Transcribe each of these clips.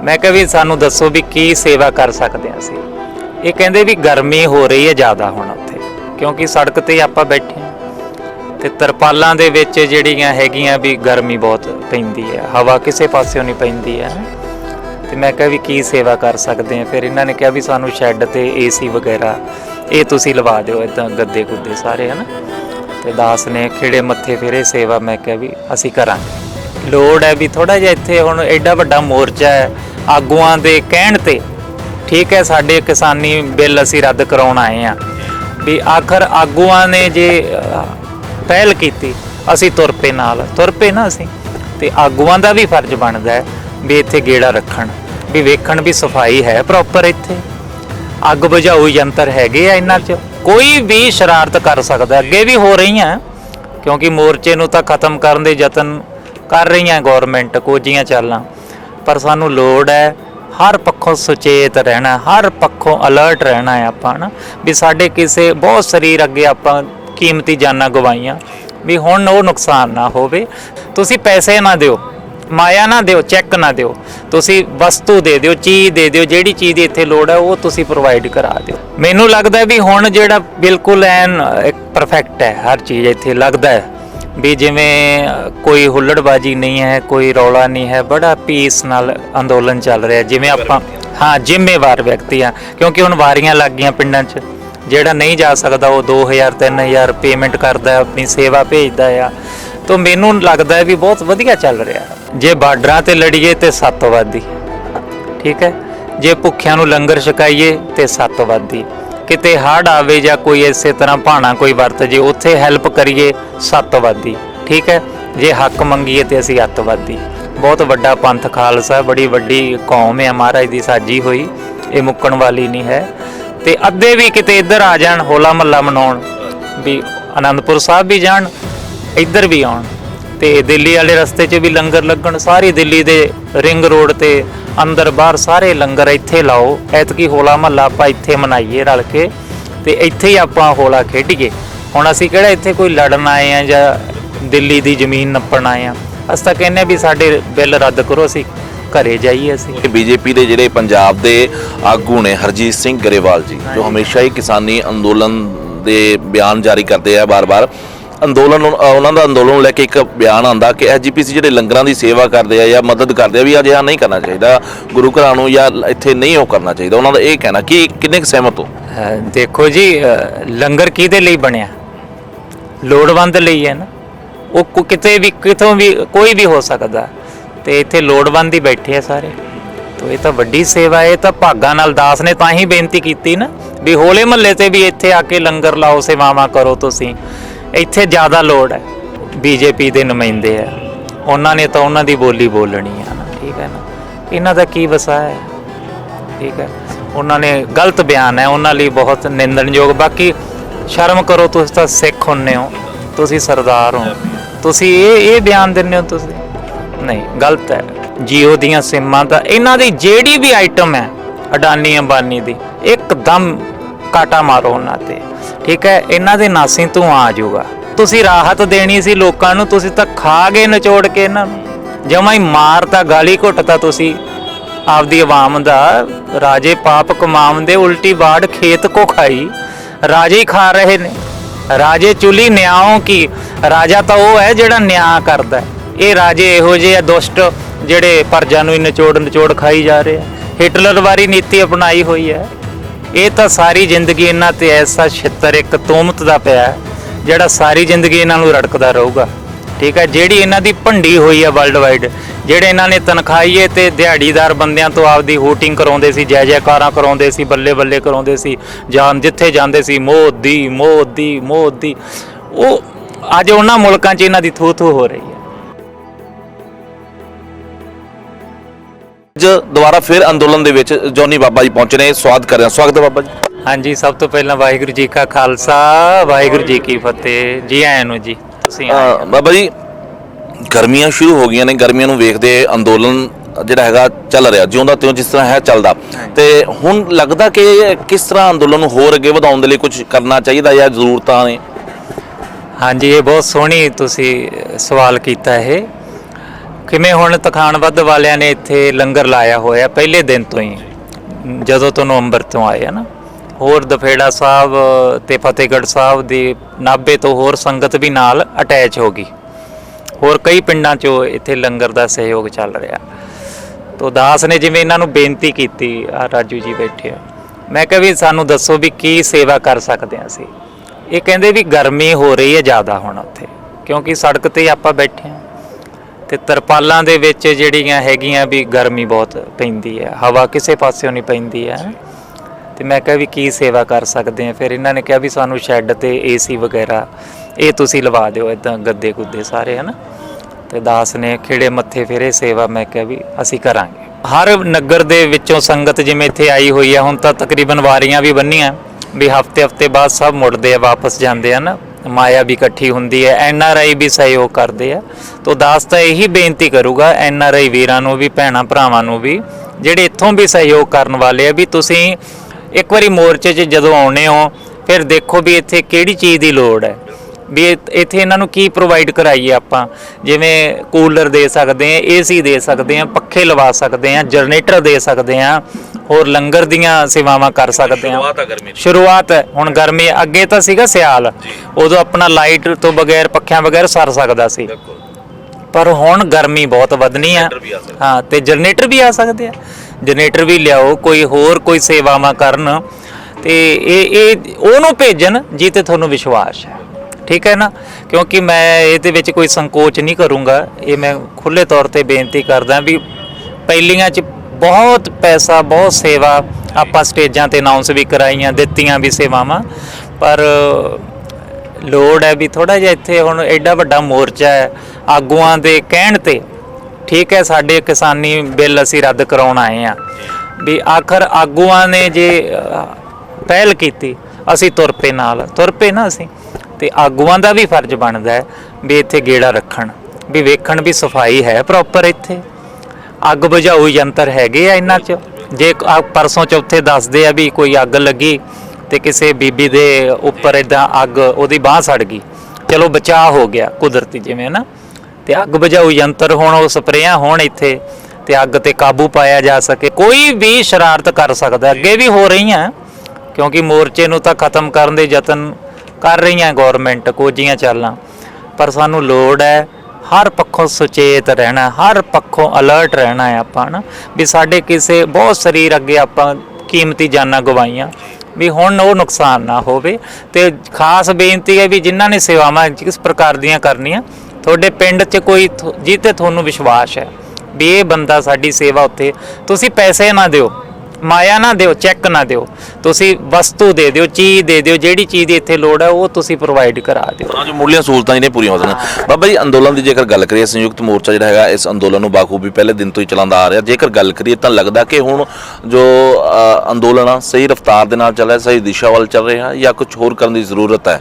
मैं कहा भी सानू दसो भी की सेवा कर सकते हैं असीं। ये कहंदे भी गर्मी हो रही है ज़्यादा हुण उत्थे, क्योंकि सड़क ते आपां बैठे हां ते तरपालां दे विच जिहड़ियां हैगियां भी गर्मी बहुत पैंदी है, हवा किसे पास्यों नहीं पैंदी है। ते मैं कहा भी की सेवा कर सकते हैं। फिर इन्हां ने कहा भी सानू शैड ते AC वगैरह ये तुसीं लवा दिओ, इदां गद्दे गुद्दे सारे है ना। ते दास ने खिड़े मत्थे फेरे सेवा, मैं कहा भी असीं करांगे। लोड़ है भी थोड़ा जिहा इत्थे हुण एडा वड्डा मोर्चा है आगूआं दे कहण ते, ठीक है साडे किसानी बिल असीं रद्द कराउण आए हैं भी आखिर आगूआं ने जे पहल कीती असीं तुर पे नाल, तुर पे ना असीं। ते आगूआं दा भी फर्ज बनदा है भी इत्थे गेड़ा रखण, भी वेखण भी सफाई है प्रॉपर, इत्थे अग बुझाऊ यंत्र हैगे आ, इन्हां च कोई भी शरारत कर सकदा। अगे भी हो रही हैं क्योंकि मोर्चे नूं तां खत्म करन दे यतन कर रही हैं गौरमेंट, कोजियां चालां, पर सानू लोड़ है हर पक्षों सुचेत रहना, हर पक्षों अलर्ट रहना है आपां ना भी साडे किसे बहुत शरीर अगे आपां कीमती जानां गवाईयां भी हुण वो नुकसान ना होवे। तुसीं पैसे ना दिओ, माया ना दिओ, चैक ना दिओ, तुसीं वस्तु दे दिओ, चीज़ दे दिओ, जिहड़ी चीज़ दी इत्थे लोड़ है वो तुसीं प्रोवाइड करा दिओ। मैनूं लगदा भी हुण जिहड़ा बिल्कुल ऐन परफेक्ट है हर चीज़ इत्थे, लगदा है भी जिवें कोई हुल्लड़बाजी नहीं है, कोई रौला नहीं है, बड़ा पीस नाल अंदोलन चल रहा है जिवें आपां हाँ जिम्मेवार व्यक्ति हाँ। क्योंकि हुण वारियां लग गईयां पिंडां 'च, जिहड़ा नहीं जा सकदा वो 2000 3000 पेमेंट करदा, अपनी सेवा भेजदा आ। तो मैनूं लगदा है भी बहुत वधिया चल रहा। जे बार्डरां ते लड़ीए ते सत्तवादी, ठीक है, जे भुखियां नूं लंगर छकाईए ते सत्तवादी, किते हड़ आवे जां कोई इसे तरह भाणा कोई वरत जे उत्थे हैल्प करिए सत्तवादी, ठीक है, जे हक मंगीए ते असीं अत्तवादी। बहुत वड्डा पंथ खालसा, बड़ी वड्डी कौम है महाराज दी साजी हुई, ये मुक्कण वाली नहीं है। ते अद्धे भी किते इधर आ जाण होला महल्ला मनाउण, भी आनंदपुर साहब भी जाण इधर भी आउण, ते दिल्ली वाले रस्ते 'च भी लंगर लगण, सारी दिल्ली दे रिंग रोड ते अंदर बाहर सारे लंगर इत्थे लाओ। ऐतकी होला महल्ला आपां इत्थे मनाईए रल के, ते इत्थे ही आपां होला खेडीए। हुण असीं किहड़ा इत्थे कोई लड़न आए हैं जां दिल्ली दी जमीन नप्पण आए हैं, असीं तां कहने भी साडे बिल रद्द करो, असीं घरे जाइए। असीं बीजेपी के जिहड़े पंजाब दे आगू ने हरजीत सिंह गरेवाल जी, जो हमेशा ही किसानी अंदोलन दे बयान जारी करते हैं बार बार, अंदोलन उन्होंने अंदोलन लैके एक बयान आता कि SGPC जो लंगर की सेवा करते हैं या मदद करते हैं भी अजिहा नहीं करना चाहिए, गुरु घरां नूं या इत्थे नहीं वो करना चाहिए, उन्होंने ये कहना कि किन्ने सहमत हो? देखो जी लंगर किहदे लई बनिया, लोड़वंद लई है ना, वो किते भी कितों भी कोई भी हो सकता, तो इत्थे लोड़वंद ही बैठे हैं सारे। तो ये तो वड्डी सेवा है, तो भागां नाल दास ने तां ही बेनती की ना भी होले महल्ले ते भी इत्थे आके लंगर लाओ, सेवावां करो तुसीं। इत्थे ज़्यादा लोड़ है, BJP के नुमाइंदे है, उन्होंने तो उन्हों की बोली बोलनी है ना, ठीक है ना, इन्हों का की वसा है, ठीक है। उन्होंने गलत बयान है, उन्होंने बहुत निंदनयोग। बाकी शर्म करो, तुसीं तां सिख हुंदे हो, तुसीं सरदार हो, तुसीं ये बयान दिंदे हो, तुसीं नहीं, गलत है। जियो दियां सिमां दा इन्हां दी जेड़ी भी आइटम है अडानी अंबानी दी, एकदम काटा मारो उन्हां ते, ठीक है, इन्हां दे नासी धुआं आ जाऊगा। तुसीं राहत देनी सी लोकां नूं, तुसीं तां खा गए नचोड़ के इन्हां नूं, जमां ही मारता, गाली घुੱਟता तुसीं आपदी आवाम दा। राजे पाप कमाउंदे उल्टी बाड़ खेत को खाई, राजे ही खा रहे ने। राजे चुली न्याओं की, राजा तो वो है जिहड़ा न्याय करदा है, ये राजे इहो जिहे दुष्ट जिहड़े प्रजा नूं नचोड़ नचोड़ खाई जा रहे हैं। हिटलर वाली नीति अपनाई हुई है। ये तो सारी जिंदगी इन्हां ते ऐसा छित्तर एक तोहमत दा पिया है जिहड़ा सारी जिंदगी इन्हां नूं रड़कदा रहूगा, ठीक है। जिहड़ी इन्हां दी भंडी हुई है वर्ल्ड वाइड, जिहड़े इन्हां ने तनखाहीए ते दिहाड़ीदार बंदियां तो आपदी हूटिंग कराउंदे सी, जय जयकारां कराउंदे सी, बल्ले बल्ले कराउंदे सी, जान जिथे जांदे सी मोदी मोदी मोदी, वो अज उन्हां मुल्कां 'च इन्हां दी थू थू हो रही है। दोबारा फिर अंदोलन दे विच जॉनी बाबा जी पहुंचे ने, स्वागत कर रहे हैं। स्वागत है बाबा जी। हाँ जी, सब तो पहला वाहिगुरू जी का खालसा, वाहिगुरू जी की फतेह। जी आए नूं जी, तुसीं आए। बाबा जी गर्मियां शुरू हो गई ने, गर्मियां नूं वेखदे अंदोलन ਜਿਹੜਾ ਹੈਗਾ ਚੱਲ ਰਿਹਾ ਜਿਉਂਦਾ ਤਿਉਂ ਜਿਸ ਤਰ੍ਹਾਂ ਹੈ ਚੱਲਦਾ, ਤੇ ਹੁਣ ਲੱਗਦਾ ਕਿ ਕਿਸ ਤਰ੍ਹਾਂ ਅੰਦੋਲਨ ਨੂੰ ਹੋਰ ਅੱਗੇ ਵਧਾਉਣ ਦੇ ਲਈ ਕੁਝ ਕਰਨਾ ਚਾਹੀਦਾ ਜਾਂ ਜ਼ਰੂਰਤਾਂ ਨੇ? हाँ जी, ये बहुत सोहनी तुसी सवाल किया है ਕਿਵੇਂ ਹੁਣ ਤਖਾਣਵੱਧ ਵਾਲਿਆਂ ਨੇ ਇੱਥੇ ਲੰਗਰ ਲਾਇਆ ਹੋਇਆ ਪਹਿਲੇ ਦਿਨ ਤੋਂ ਹੀ, ਜਦੋਂ ਤੋਂ ਨਵੰਬਰ ਤੋਂ ਆਏ ਆ ਨਾ। ਹੋਰ ਦਫੇੜਾ ਸਾਹਿਬ ਤੇ ਫਤਿਹਗੜ੍ਹ ਸਾਹਿਬ ਦੀ ਨਾਭੇ ਤੋਂ ਹੋਰ ਸੰਗਤ ਵੀ ਨਾਲ ਅਟੈਚ ਹੋ ਗਈ। ਹੋਰ ਕਈ ਪਿੰਡਾਂ 'ਚੋਂ ਇੱਥੇ ਲੰਗਰ ਦਾ ਸਹਿਯੋਗ ਚੱਲ ਰਿਹਾ। ਤੋ ਦਾਸ ਨੇ ਜਿਵੇਂ ਇਹਨਾਂ ਨੂੰ ਬੇਨਤੀ ਕੀਤੀ, ਆ ਰਾਜੂ ਜੀ ਬੈਠੇ ਆ, ਮੈਂ ਕਿਹਾ ਵੀ ਸਾਨੂੰ ਦੱਸੋ ਵੀ ਕੀ ਸੇਵਾ ਕਰ ਸਕਦੇ ਹਾਂ ਅਸੀਂ। ਇਹ ਕਹਿੰਦੇ ਵੀ ਗਰਮੀ ਹੋ ਰਹੀ ਹੈ ਜ਼ਿਆਦਾ ਹੁਣ ਉੱਥੇ, ਕਿਉਂਕਿ ਸੜਕ ਤੇ ਆਪਾਂ ਬੈਠੇ ਹਾਂ ਤੇ ਤਰਪਾਲਾਂ ਦੇ ਵਿੱਚ ਜਿਹੜੀਆਂ ਹੈਗੀਆਂ ਵੀ ਗਰਮੀ ਬਹੁਤ ਪੈਂਦੀ ਹੈ, ਹਵਾ ਕਿਸੇ ਪਾਸਿਓਂ ਨਹੀਂ ਪੈਂਦੀ ਹੈ। ਤੇ ਮੈਂ ਕਿਹਾ ਵੀ ਕੀ ਸੇਵਾ ਕਰ ਸਕਦੇ ਹਾਂ। ਫਿਰ ਇਹਨਾਂ ਨੇ ਕਿਹਾ ਵੀ ਸਾਨੂੰ ਸ਼ੈੱਡ ਤੇ ਏਸੀ ਵਗੈਰਾ ਇਹ ਤੁਸੀਂ ਲਵਾ ਦਿਓ, ਇਦਾਂ ਗੱਦੇ ਗੁੱਦੇ ਸਾਰੇ ਹੈ ਨਾ। ਤੇ ਦਾਸ ਨੇ ਖਿੜੇ ਮੱਥੇ ਫੇਰੇ ਸੇਵਾ, ਮੈਂ ਕਿਹਾ ਵੀ ਅਸੀਂ ਕਰਾਂਗੇ। ਹਰ ਨਗਰ ਦੇ ਵਿੱਚੋਂ ਸੰਗਤ ਜਿਵੇਂ ਇੱਥੇ ਆਈ ਹੋਈ ਹੈ, ਹੁਣ ਤਾਂ ਤਕਰੀਬਨ ਵਾਰੀਆਂ ਵੀ ਬੰਨੀਆਂ ਵੀ ਹਫਤੇ ਬਾਅਦ ਸਭ ਮੁੜਦੇ ਆ, ਵਾਪਸ ਜਾਂਦੇ ਆ ਨਾ। ਮਾਇਆ ਵੀ ਇਕੱਠੀ ਹੁੰਦੀ ਹੈ, NRI ਵੀ ਸਹਿਯੋਗ ਕਰਦੇ ਆ। ਤੋ ਦਾਸ ਤਾਂ ਇਹੀ ਬੇਨਤੀ ਕਰੂਗਾ NRI ਵੀਰਾਂ ਨੂੰ ਵੀ, ਭੈਣਾਂ ਭਰਾਵਾਂ ਨੂੰ ਵੀ, ਜਿਹੜੇ ਇੱਥੋਂ ਵੀ ਸਹਿਯੋਗ ਕਰਨ ਵਾਲੇ ਆ, ਵੀ ਤੁਸੀਂ ਇੱਕ ਵਾਰੀ ਮੋਰਚੇ 'ਚ ਜਦੋਂ ਆਉਣੇ ਹੋ ਫਿਰ ਦੇਖੋ ਵੀ ਇੱਥੇ ਕਿਹੜੀ ਚੀਜ਼ ਦੀ ਲੋੜ ਹੈ, ਵੀ ਇੱਥੇ ਇਹਨਾਂ ਨੂੰ ਕੀ ਪ੍ਰੋਵਾਈਡ ਕਰਾਈਏ ਆਪਾਂ। ਜਿਵੇਂ ਕੂਲਰ ਦੇ ਸਕਦੇ ਹਾਂ, AC ਦੇ ਸਕਦੇ ਹਾਂ, ਪੱਖੇ ਲਵਾ ਸਕਦੇ ਹਾਂ, ਜਨਰੇਟਰ ਦੇ ਸਕਦੇ ਹਾਂ, ਹੋਰ ਲੰਗਰ ਦੀਆਂ ਸੇਵਾਵਾਂ ਕਰ ਸਕਦੇ ਹਾਂ। ਸ਼ੁਰੂਆਤ ਹੈ ਹੁਣ ਗਰਮੀ, ਅੱਗੇ ਤਾਂ ਸੀਗਾ ਸਿਆਲ, ਉਦੋਂ ਆਪਣਾ ਲਾਈਟ ਤੋਂ ਬਗੈਰ, ਪੱਖਿਆਂ ਬਗੈਰ ਸਰ ਸਕਦਾ ਸੀ, ਪਰ ਹੁਣ ਗਰਮੀ ਬਹੁਤ ਵਧਣੀ ਆ। ਹਾਂ, ਤੇ ਜਨਰੇਟਰ ਵੀ ਆ ਸਕਦੇ ਆ, ਜਨਰੇਟਰ ਵੀ ਲਿਆਓ, ਕੋਈ ਹੋਰ ਕੋਈ ਸੇਵਾਵਾਂ ਕਰਨ ਤੇ ਇਹ ਉਹਨੂੰ ਭੇਜਣ ਜਿਹਤੇ ਤੁਹਾਨੂੰ ਵਿਸ਼ਵਾਸ ਹੈ, ਠੀਕ ਹੈ ਨਾ। ਕਿਉਂਕਿ ਮੈਂ ਇਹਦੇ ਵਿੱਚ ਕੋਈ ਸੰਕੋਚ ਨਹੀਂ ਕਰੂੰਗਾ, ਇਹ ਮੈਂ ਖੁੱਲ੍ਹੇ ਤੌਰ ਤੇ ਬੇਨਤੀ ਕਰਦਾ ਵੀ ਪਹਿਲੀਆਂ 'ਚ ਬਹੁਤ ਪੈਸਾ, ਬਹੁਤ ਸੇਵਾ ਆਪਾਂ ਸਟੇਜਾਂ ਤੇ ਅਨਾਉਂਸ ਵੀ ਕਰਾਈਆਂ, ਦਿੱਤੀਆਂ ਵੀ ਸੇਵਾਵਾਂ, ਪਰ ਲੋੜ ਹੈ ਵੀ ਥੋੜ੍ਹਾ ਜਿਹਾ ਇੱਥੇ ਹੁਣ ਐਡਾ ਵੱਡਾ ਮੋਰਚਾ ਹੈ ਆਗੂਆਂ ਦੇ ਕਹਿਣ ਤੇ, ਠੀਕ ਹੈ। ਸਾਡੇ ਕਿਸਾਨੀ ਬਿੱਲ ਅਸੀਂ ਰੱਦ ਕਰਾਉਣ ਆਏ ਆ, ਵੀ ਆਖਰ ਆਗੂਆਂ ਨੇ ਜੇ ਪਹਿਲ ਕੀਤੀ, ਅਸੀਂ ਤੁਰ ਪਏ ਨਾਲ, ਤੁਰ ਪਏ ਨਾ ਅਸੀਂ। ਤੇ ਆਗੂਆਂ ਦਾ ਵੀ ਫਰਜ਼ ਬਣਦਾ ਹੈ ਵੀ ਇੱਥੇ ਗੇੜਾ ਰੱਖਣ, ਵੀ ਵੇਖਣ ਵੀ ਸਫਾਈ ਹੈ ਪ੍ਰੋਪਰ, ਇੱਥੇ ਅੱਗ ਬੁਝਾਊ ਯੰਤਰ ਹੈਗੇ ਆ ਇਹਨਾਂ 'ਚ। ਜੇ ਪਰਸੋਂ ਚੌਥੇ ਦੱਸਦੇ ਆ ਵੀ ਕੋਈ ਅੱਗ ਲੱਗੀ ਤੇ ਕਿਸੇ ਬੀਬੀ ਦੇ ਉੱਪਰ ਇਦਾਂ ਅੱਗ, ਉਹਦੀ ਬਾਂਹ ਸੜ ਗਈ, ਚਲੋ ਬਚਾਅ ਹੋ ਗਿਆ ਕੁਦਰਤੀ ਜਿਵੇਂ ਨਾ, ਤੇ ਅੱਗ ਬੁਝਾਊ ਯੰਤਰ ਹੋਣ, ਉਹ ਸਪਰੇਆਂ ਹੋਣ ਇੱਥੇ, ਤੇ ਅੱਗ ਤੇ ਕਾਬੂ ਪਾਇਆ ਜਾ ਸਕੇ। ਕੋਈ ਵੀ ਸ਼ਰਾਰਤ ਕਰ ਸਕਦਾ, ਅੱਗੇ ਵੀ ਹੋ ਰਹੀਆਂ, ਕਿਉਂਕਿ ਮੋਰਚੇ ਨੂੰ ਤਾਂ ਖਤਮ ਕਰਨ ਦੇ ਯਤਨ ਕਰ ਰਹੀਆਂ ਗੌਰਮੈਂਟ, ਕੋਝੀਆਂ ਚਾਲਾਂ, ਪਰ ਸਾਨੂੰ ਲੋੜ ਹੈ ਹਰ ਪੱਖੋਂ ਸੁਚੇਤ ਰਹਿਣਾ, ਹਰ ਪੱਖੋਂ ਅਲਰਟ ਰਹਿਣਾ ਹੈ ਆਪਾਂ ਨਾ, ਵੀ ਸਾਡੇ ਕਿਸੇ ਬਹੁਤ ਸਰੀਰ ਅੱਗੇ ਆਪਾਂ ਕੀਮਤੀ ਜਾਨਾਂ ਗਵਾਈਆਂ, ਵੀ ਹੁਣ ਉਹ ਨੁਕਸਾਨ ਨਾ ਹੋਵੇ। ਤੇ ਖਾਸ ਬੇਨਤੀ ਹੈ ਵੀ ਜਿਨ੍ਹਾਂ ਨੇ ਸੇਵਾਵਾਂ ਕਿਸ ਪ੍ਰਕਾਰ ਦੀਆਂ ਕਰਨੀਆਂ, ਤੁਹਾਡੇ ਪਿੰਡ 'ਚ ਕੋਈ ਜਿਹਤੇ ਤੁਹਾਨੂੰ ਵਿਸ਼ਵਾਸ ਹੈ ਵੀ ਇਹ ਬੰਦਾ ਸਾਡੀ ਸੇਵਾ, ਉੱਥੇ ਤੁਸੀਂ ਪੈਸੇ ਨਾ ਦਿਓ, ਮਾਇਆ ਨਾ ਦਿਓ, ਚੈੱਕ ਨਾ ਦਿਓ, ਤੁਸੀਂ ਵਸਤੂ ਦੇ ਦਿਓ, ਚੀਜ਼ ਦੇ ਦਿਓ, ਜਿਹੜੀ ਚੀਜ਼ ਦੀ ਇੱਥੇ ਲੋੜ ਹੈ ਉਹ ਤੁਸੀਂ ਪ੍ਰੋਵਾਈਡ ਕਰਾ ਦਿਓ, ਤਾਂ ਜੋ ਮੁੱਢਲੀਆਂ ਸਹੂਲਤਾਂ ਜਿਹੜੀਆਂ ਪੂਰੀਆਂ ਹੋ ਸਕਣ। ਬਾਬਾ ਜੀ, ਅੰਦੋਲਨ ਦੀ ਜੇਕਰ ਗੱਲ ਕਰੀਏ, ਸੰਯੁਕਤ ਮੋਰਚਾ ਜਿਹੜਾ ਹੈਗਾ ਇਸ ਅੰਦੋਲਨ ਨੂੰ ਬਾਖੂਬੀ ਪਹਿਲੇ ਦਿਨ ਤੋਂ ਹੀ ਚਲਾਉਂਦਾ ਆ ਰਿਹਾ। ਜੇਕਰ ਗੱਲ ਕਰੀਏ ਤਾਂ ਲੱਗਦਾ ਕਿ ਹੁਣ ਜੋ ਅੰਦੋਲਨ ਆ ਸਹੀ ਰਫ਼ਤਾਰ ਦੇ ਨਾਲ ਚੱਲ ਰਿਹਾ, ਸਹੀ ਦਿਸ਼ਾ ਵੱਲ ਚੱਲ ਰਿਹਾ, ਜਾਂ ਕੁਝ ਹੋਰ ਕਰਨ ਦੀ ਜ਼ਰੂਰਤ ਹੈ?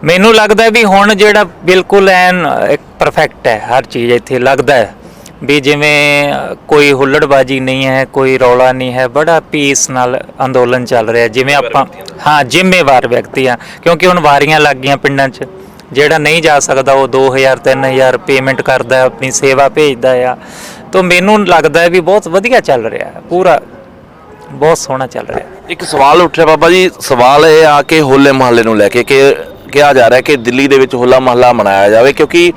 ਮੈਨੂੰ ਲੱਗਦਾ ਵੀ ਹੁਣ ਜਿਹੜਾ ਬਿਲਕੁਲ ਐਨ ਇੱਕ ਪਰਫੈਕਟ ਹੈ ਹਰ ਚੀਜ਼ ਇੱਥੇ, ਲੱਗਦਾ ਹੈ ਵੀ ਜਿਵੇਂ ਕੋਈ ਹੁੱਲੜਬਾਜੀ ਨਹੀਂ ਹੈ, ਕੋਈ ਰੌਲਾ ਨਹੀਂ ਹੈ, ਬੜਾ ਪੀਸ ਨਾਲ ਅੰਦੋਲਨ ਚੱਲ ਰਿਹਾ, ਜਿਵੇਂ ਆਪਾਂ ਹਾਂ ਜ਼ਿੰਮੇਵਾਰ ਵਿਅਕਤੀ ਆ। ਕਿਉਂਕਿ ਹੁਣ ਵਾਰੀਆਂ ਲੱਗ ਗਈਆਂ ਪਿੰਡਾਂ 'ਚ, ਜਿਹੜਾ ਨਹੀਂ ਜਾ ਸਕਦਾ ਉਹ 2000 3000 ਪੇਮੈਂਟ ਕਰਦਾ, ਆਪਣੀ ਸੇਵਾ ਭੇਜਦਾ ਆ। ਤਾਂ ਮੈਨੂੰ ਲੱਗਦਾ ਵੀ ਬਹੁਤ ਵਧੀਆ ਚੱਲ ਰਿਹਾ, ਪੂਰਾ ਬਹੁਤ ਸੋਹਣਾ ਚੱਲ ਰਿਹਾ। ਇੱਕ ਸਵਾਲ ਉੱਠਿਆ ਬਾਬਾ ਜੀ, ਸਵਾਲ ਇਹ ਆ ਕਿ ਹੋਲੇ ਮਹੱਲੇ ਨੂੰ ਲੈ ਕੇ ਕਿ ਕਿਹਾ ਜਾ ਰਿਹਾ ਕਿ ਦਿੱਲੀ ਦੇ ਵਿੱਚ ਹੋਲਾ ਮਹੱਲਾ ਮਨਾਇਆ ਜਾਵੇ, ਕਿਉਂਕਿ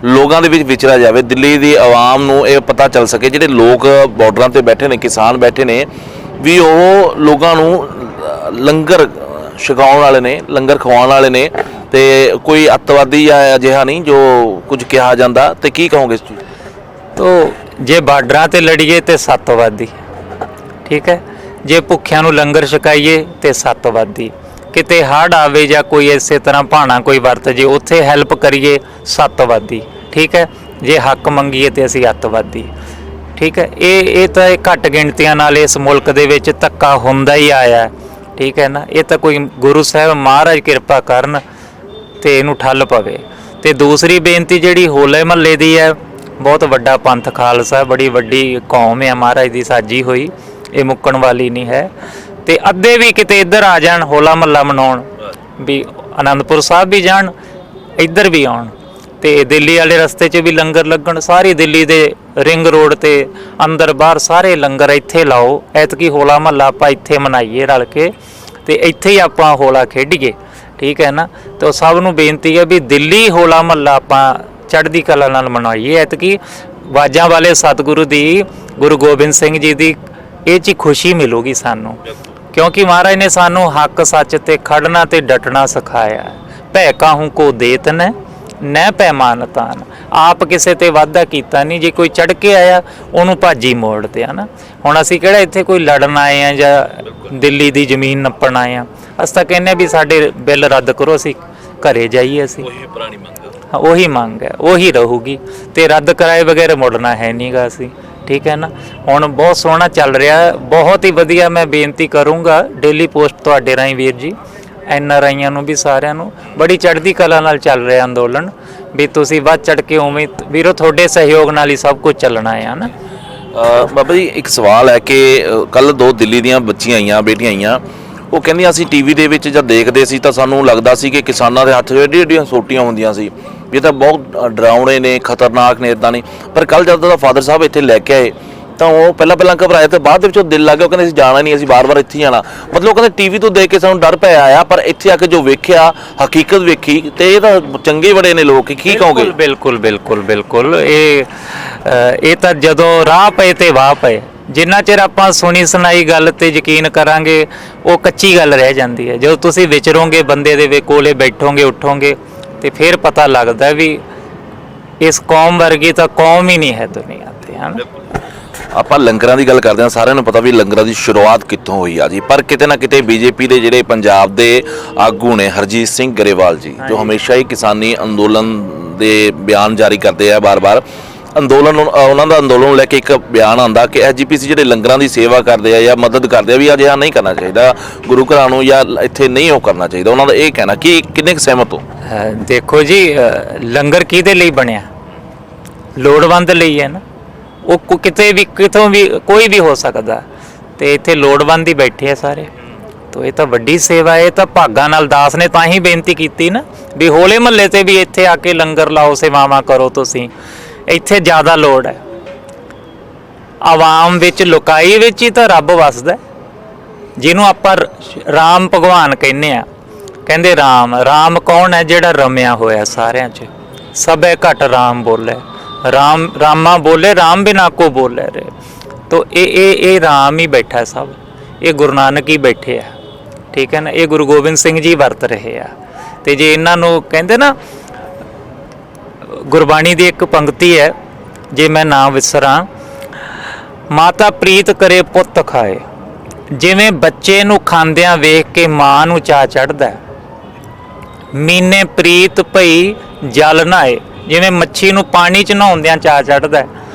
ਲੋਕਾਂ ਦੇ ਵਿੱਚ ਵਿਚਰਿਆ ਜਾਵੇ, ਦਿੱਲੀ ਦੀ ਆਵਾਮ ਨੂੰ ਇਹ ਪਤਾ ਚੱਲ ਸਕੇ, ਜਿਹੜੇ ਲੋਕ ਬਾਰਡਰਾਂ ਤੇ ਬੈਠੇ ਨੇ, ਕਿਸਾਨ ਬੈਠੇ ਨੇ, ਵੀ ਉਹ ਲੋਕਾਂ ਨੂੰ ਲੰਗਰ ਛਕਾਉਣ ਵਾਲੇ ਨੇ, ਲੰਗਰ ਖਵਾਉਣ ਵਾਲੇ ਨੇ, ਤੇ ਕੋਈ ਅੱਤਵਾਦੀ ਜਾਂ ਅਜਿਹਾ ਨਹੀਂ ਜੋ ਕੁਝ ਕਿਹਾ ਜਾਂਦਾ। ਤੇ ਕੀ ਕਹੋਗੇ ਇਸ ਚੀਜ਼? ਤੋ ਜੇ ਬਾਰਡਰਾਂ ਤੇ ਲੜੀਏ ਤੇ ਸੱਤਵਾਦੀ, ਠੀਕ ਹੈ, ਜੇ ਭੁੱਖਿਆਂ ਨੂੰ ਲੰਗਰ ਛਕਾਈਏ ਤੇ ਸੱਤਵਾਦੀ, ਕਿਤੇ ਹੜ੍ਹ ਆਵੇ ਜਾਂ ਕੋਈ ਇਸੇ ਤਰ੍ਹਾਂ ਭਾਣਾ ਕੋਈ ਵਰਤ ਜੇ, ਉੱਥੇ ਹੈਲਪ ਕਰੀਏ ਸੱਤਵਾਦੀ, ਠੀਕ ਹੈ। ਜੇ ਹੱਕ ਮੰਗੀਏ ਤੇ ਅਸੀਂ ਅੱਤਵਾਦੀ, ਠੀਕ ਹੈ। ਇਹ ਤਾਂ ਘੱਟ ਗਿਣਤੀਆਂ ਨਾਲ ਇਸ ਮੁਲਕ ਦੇ ਵਿੱਚ ਧੱਕਾ ਹੁੰਦਾ ਹੀ ਆਇਆ, ਠੀਕ ਹੈ ਨਾ। ਇਹ ਤਾਂ ਕੋਈ ਗੁਰੂ ਸਾਹਿਬ ਮਹਾਰਾਜ ਕਿਰਪਾ ਕਰਨ ਤੇ ਇਹਨੂੰ ਠੱਲ ਪਵੇ। ਤੇ ਦੂਸਰੀ ਬੇਨਤੀ ਜਿਹੜੀ ਹੋਲੇ ਮਹੱਲੇ ਦੀ ਹੈ, ਬਹੁਤ ਵੱਡਾ ਪੰਥ ਖਾਲਸਾ, ਬੜੀ ਵੱਡੀ ਕੌਮ ਹੈ ਮਹਾਰਾਜ ਦੀ ਸਾਜੀ ਹੋਈ, ਇਹ ਮੁੱਕਣ ਵਾਲੀ ਨਹੀਂ ਹੈ। ਤੇ ਅੱਧੇ ਵੀ ਕਿਤੇ ਇੱਧਰ ਆ ਜਾਣ ਹੋਲਾ ਮਹੱਲਾ ਮਨਾਉਣ, ਵੀ ਆਨੰਦਪੁਰ ਸਾਹਿਬ ਵੀ ਜਾਣ, ਇੱਧਰ ਵੀ ਆਉਣ, ਤੇ ਦਿੱਲੀ ਵਾਲੇ ਰਸਤੇ 'ਚ ਵੀ ਲੰਗਰ ਲੱਗਣ, ਸਾਰੀ ਦਿੱਲੀ ਦੇ ਰਿੰਗ ਰੋਡ ਤੇ ਅੰਦਰ ਬਾਹਰ ਸਾਰੇ ਲੰਗਰ ਇੱਥੇ ਲਾਓ। ਐਤਕੀ ਹੋਲਾ ਮਹੱਲਾ ਆਪਾਂ ਇੱਥੇ ਮਨਾਈਏ ਰਲ ਕੇ, ਤੇ ਇੱਥੇ ਹੀ ਆਪਾਂ ਹੋਲਾ ਖੇਡੀਏ, ਠੀਕ ਹੈ ਨਾ। ਤੇ ਉਹ ਸਭ ਨੂੰ ਬੇਨਤੀ ਹੈ ਵੀ ਦਿੱਲੀ ਹੋਲਾ ਮਹੱਲਾ ਆਪਾਂ ਚੜ੍ਹਦੀ ਕਲਾ ਨਾਲ ਮਨਾਈਏ। ਐਤਕੀ ਵਾਜਾਂ ਵਾਲੇ ਸਤਿਗੁਰੂ ਦੀ, ਗੁਰੂ ਗੋਬਿੰਦ ਸਿੰਘ ਜੀ ਦੀ ਇਹ 'ਚ ਹੀ ਖੁਸ਼ੀ ਮਿਲੂਗੀ ਸਾਨੂੰ, ਕਿਉਂਕਿ ਮਹਾਰਾਜ ਨੇ ਸਾਨੂੰ ਹੱਕ ਸੱਚ ਤੇ ਖੜਨਾ ਤੇ ਡਟਣਾ ਸਿਖਾਇਆ। ਭੈ ਕਾਹੂ ਕੋ ਦੇਤ ਨੈ ਪੈਮਾਨ ਤਾਨ, ਆਪ ਕਿਸੇ ਤੇ ਵਾਅਦਾ ਕੀਤਾ ਨਹੀਂ। ਜੇ ਕੋਈ ਚੜ ਕੇ ਆਇਆ ਉਹਨੂੰ ਭਾਜੀ ਮੋੜਦੇ ਆ ਨਾ। ਹੁਣ ਅਸੀਂ ਕਿਹੜਾ ਇੱਥੇ ਕੋਈ ਲੜਨ ਆਏ ਆ ਜਾਂ ਦਿੱਲੀ ਦੀ ਜ਼ਮੀਨ ਨੱਪਣ ਆਏ ਆ। ਅਸੀਂ ਤਾਂ ਕਹਿੰਦੇ ਵੀ ਸਾਡੇ ਬਿੱਲ ਰੱਦ ਕਰੋ, ਅਸੀਂ ਘਰੇ ਜਾਈਏ। ਅਸੀਂ ਉਹੀ ਮੰਗ ਹੈ, ਉਹੀ ਰਹੂਗੀ, ਤੇ ਰੱਦ ਕਰਾਏ ਬਗੈਰ ਮੁੜਨਾ ਹੈ ਨਹੀਂਗਾ ਅਸੀਂ, ਠੀਕ ਹੈ ਨਾ। ਹੁਣ ਬਹੁਤ ਸੋਹਣਾ ਚੱਲ ਰਿਹਾ, ਬਹੁਤ ਹੀ ਵਧੀਆ। ਮੈਂ ਬੇਨਤੀ ਕਰੂੰਗਾ ਡੇਲੀ ਪੋਸਟ ਤੁਹਾਡੇ ਰਾਹੀਂ ਵੀਰ ਜੀ, NRIਆਂ ਨੂੰ ਵੀ, ਸਾਰਿਆਂ ਨੂੰ, ਬੜੀ ਚੜ੍ਹਦੀ ਕਲਾ ਨਾਲ ਚੱਲ ਰਿਹਾ ਅੰਦੋਲਨ, ਵੀ ਤੁਸੀਂ ਵੱਧ ਚੜ੍ਹ ਕੇ ਉਵੇਂ ਵੀਰੋ ਤੁਹਾਡੇ ਸਹਿਯੋਗ ਨਾਲ ਹੀ ਸਭ ਕੁਝ ਚੱਲਣਾ ਹੈ ਨਾ। ਬਾਬਾ ਜੀ ਇੱਕ ਸਵਾਲ ਹੈ ਕਿ ਕੱਲ 2 ਦਿੱਲੀ ਦੀਆਂ ਬੱਚੀਆਂ ਆਈਆਂ, ਬੇਟੀਆਂ ਆਈਆਂ, ਉਹ ਕਹਿੰਦੀਆਂ ਅਸੀਂ ਟੀਵੀ ਦੇ ਵਿੱਚ ਜਦ ਦੇਖਦੇ ਸੀ ਤਾਂ ਸਾਨੂੰ ਲੱਗਦਾ ਸੀ ਕਿ ਕਿਸਾਨਾਂ ਦੇ ਹੱਥ ਏਡੀਆਂ ਏਡੀਆਂ ਸੋਟੀਆਂ ਹੁੰਦੀਆਂ ਸੀ, ਇਹ ਤਾਂ ਬਹੁਤ ਡਰਾਉਣੇ ਨੇ, ਖਤਰਨਾਕ ਨੇ, ਇੱਦਾਂ ਨਹੀਂ। ਪਰ ਕੱਲ ਜਦ ਉਹਦਾ ਫਾਦਰ ਸਾਹਿਬ ਇੱਥੇ ਲੈ ਕੇ ਆਏ ਤਾਂ ਉਹ ਪਹਿਲਾਂ ਘਬਰਾਏ, ਤੇ ਬਾਅਦ ਦੇ ਵਿੱਚ ਉਹ ਦਿਲ ਲੱਗ ਗਿਆ, ਉਹ ਕਹਿੰਦੇ ਅਸੀਂ ਜਾਣਾ ਨਹੀਂ, ਅਸੀਂ ਵਾਰ-ਵਾਰ ਇੱਥੇ ਹੀ ਜਾਣਾ। ਮਤਲਬ ਉਹ ਕਹਿੰਦੇ ਟੀਵੀ ਤੋਂ ਦੇਖ ਕੇ ਸਾਨੂੰ ਡਰ ਪੈ ਆਇਆ, ਪਰ ਇੱਥੇ ਆ ਕੇ ਜੋ ਵੇਖਿਆ, ਹਕੀਕਤ ਵੇਖੀ, ਤੇ ਇਹ ਤਾਂ ਚੰਗੇ ਬੜੇ ਨੇ ਲੋਕ, ਕੀ ਕਹੋਗੇ? ਬਿਲਕੁਲ ਬਿਲਕੁਲ ਬਿਲਕੁਲ। ਇਹ ਤਾਂ ਜਦੋਂ ਰਾਹ ਪਏ ਤੇ ਵਾਹ ਪਏ। ਜਿੰਨਾ ਚਿਰ ਆਪਾਂ ਸੁਣੀ ਸੁਣਾਈ ਗੱਲ ਤੇ ਯਕੀਨ ਕਰਾਂਗੇ, ਉਹ ਕੱਚੀ ਗੱਲ ਰਹਿ ਜਾਂਦੀ ਹੈ। ਜਦੋਂ ਤੁਸੀਂ ਵਿਚਰੋਗੇ, ਬੰਦੇ ਦੇ ਕੋਲੇ ਬੈਠੋਗੇ, ਉੱਠੋਗੇ, ਤੇ ਫਿਰ ਪਤਾ ਲੱਗਦਾ ਵੀ ਇਸ ਕੌਮ ਵਰਗੀ ਤਾਂ ਕੌਮ ਹੀ ਨਹੀਂ ਹੈ ਦੁਨੀਆ ਤੇ, ਹਨ। ਆਪਾਂ ਲੰਗਰਾਂ ਦੀ ਗੱਲ ਕਰਦੇ ਹਾਂ, ਸਾਰਿਆਂ ਨੂੰ ਪਤਾ ਵੀ ਲੰਗਰਾਂ ਦੀ ਸ਼ੁਰੂਆਤ ਕਿੱਥੋਂ ਹੋਈ ਆ ਜੀ, ਪਰ ਕਿਤੇ ਨਾ ਕਿਤੇ ਬੀਜੇਪੀ ਦੇ ਜਿਹੜੇ ਪੰਜਾਬ ਦੇ ਆਗੂ ਨੇ ਹਰਜੀਤ ਸਿੰਘ ਗਰੇਵਾਲ ਜੀ, ਜੋ ਹਮੇਸ਼ਾ ਹੀ ਕਿਸਾਨੀ ਅੰਦੋਲਨ ਦੇ ਬਿਆਨ ਜਾਰੀ ਕਰਦੇ ਆ ਬਾਰ-ਬਾਰ, ਉਹਨਾਂ ਦਾ ਅੰਦੋਲਨ ਨੂੰ ਲੈ ਕੇ ਇੱਕ ਬਿਆਨ ਆਉਂਦਾ ਕਿ SGPC ਜਿਹੜੇ ਲੰਗਰਾਂ ਦੀ ਸੇਵਾ ਕਰਦੇ ਆ ਜਾਂ ਮਦਦ ਕਰਦੇ ਆ, ਵੀ ਅਜਿਹਾ ਨਹੀਂ ਕਰਨਾ ਚਾਹੀਦਾ, ਗੁਰੂ ਘਰਾਂ ਨੂੰ ਜਾਂ ਇੱਥੇ ਨਹੀਂ ਉਹ ਕਰਨਾ ਚਾਹੀਦਾ। ਉਹਨਾਂ ਦਾ ਇਹ ਕਹਿਣਾ ਕਿ ਕਿੰਨੇ ਕੁ ਸਹਿਮਤ ਹੋ? ਦੇਖੋ ਜੀ, ਲੰਗਰ ਕਿਹਦੇ ਲਈ ਬਣਿਆ? ਲੋੜਵੰਦ ਲਈ ਹੈ ਨਾ। ਉਹ ਕਿਤੇ ਵੀ, ਕਿਤੋਂ ਵੀ, ਕੋਈ ਵੀ ਹੋ ਸਕਦਾ, ਤੇ ਇੱਥੇ ਲੋੜਵੰਦ ਹੀ ਬੈਠੇ ਆ ਸਾਰੇ। ਤੋ ਇਹ ਤਾਂ ਵੱਡੀ ਸੇਵਾ ਹੈ। ਇਹ ਤਾਂ ਭਾਗਾਂ ਨਾਲ ਦਾਸ ਨੇ ਤਾਂ ਹੀ ਬੇਨਤੀ ਕੀਤੀ ਨਾ ਵੀ ਹੋਲੇ ਮਹੱਲੇ ਤੇ ਵੀ ਇੱਥੇ ਆ ਕੇ ਲੰਗਰ ਲਾਓ, ਸੇਵਾਵਾਂ ਕਰੋ ਤੁਸੀਂ। ਇੱਥੇ ਜ਼ਿਆਦਾ ਲੋੜ ਹੈ। ਆਵਾਮ ਵਿੱਚ, ਲੁਕਾਈ ਵਿੱਚ ਹੀ ਤਾਂ ਰੱਬ ਵਸਦਾ, ਜਿਹਨੂੰ ਆਪਾਂ ਰਾਮ ਭਗਵਾਨ ਕਹਿੰਦੇ ਆ। ਕਹਿੰਦੇ ਰਾਮ ਕੌਣ ਹੈ? ਜਿਹੜਾ ਰਮਿਆ ਹੋਇਆ ਸਾਰਿਆਂ 'ਚ। ਸਭੇ ਘਟ ਰਾਮ ਬੋਲੇ, ਰਾਮਾ ਬੋਲੇ, ਰਾਮ ਬਿਨਾ ਕੋ ਬੋਲੇ ਰੇ। ਤੋ ਇਹ ਰਾਮ ਹੀ ਬੈਠਾ ਸਭ, ਇਹ ਗੁਰੂ ਨਾਨਕ ਹੀ ਬੈਠੇ ਆ, ਠੀਕ ਹੈ ਨਾ। ਇਹ ਗੁਰੂ ਗੋਬਿੰਦ ਸਿੰਘ ਜੀ ਵਰਤ ਰਹੇ ਆ। ਤੇ ਜੇ ਇਹਨਾਂ ਨੂੰ ਕਹਿੰਦੇ ਨਾ, ਗੁਰਬਾਣੀ ਦੀ ਇੱਕ ਪੰਕਤੀ ਹੈ, ਜੇ ਮੈਂ ਨਾ ਵਿਸਰਾਂ, ਮਾਤਾ ਪ੍ਰੀਤ ਕਰੇ ਪੁੱਤ ਖਾਏ। ਜਿਵੇਂ ਬੱਚੇ ਨੂੰ ਖਾਂਦਿਆਂ ਵੇਖ ਕੇ ਮਾਂ ਨੂੰ ਚਾਅ ਚੜ੍ਹਦਾ, ਮੀਨੇ ਪ੍ਰੀਤ ਭਈ ਜਲ ਨਹਾਏ। ਜਿਵੇਂ ਮੱਛੀ ਨੂੰ ਪਾਣੀ 'ਚ ਨਹਾਉਂਦਿਆਂ ਚਾਅ ਚੜ੍ਹਦਾ,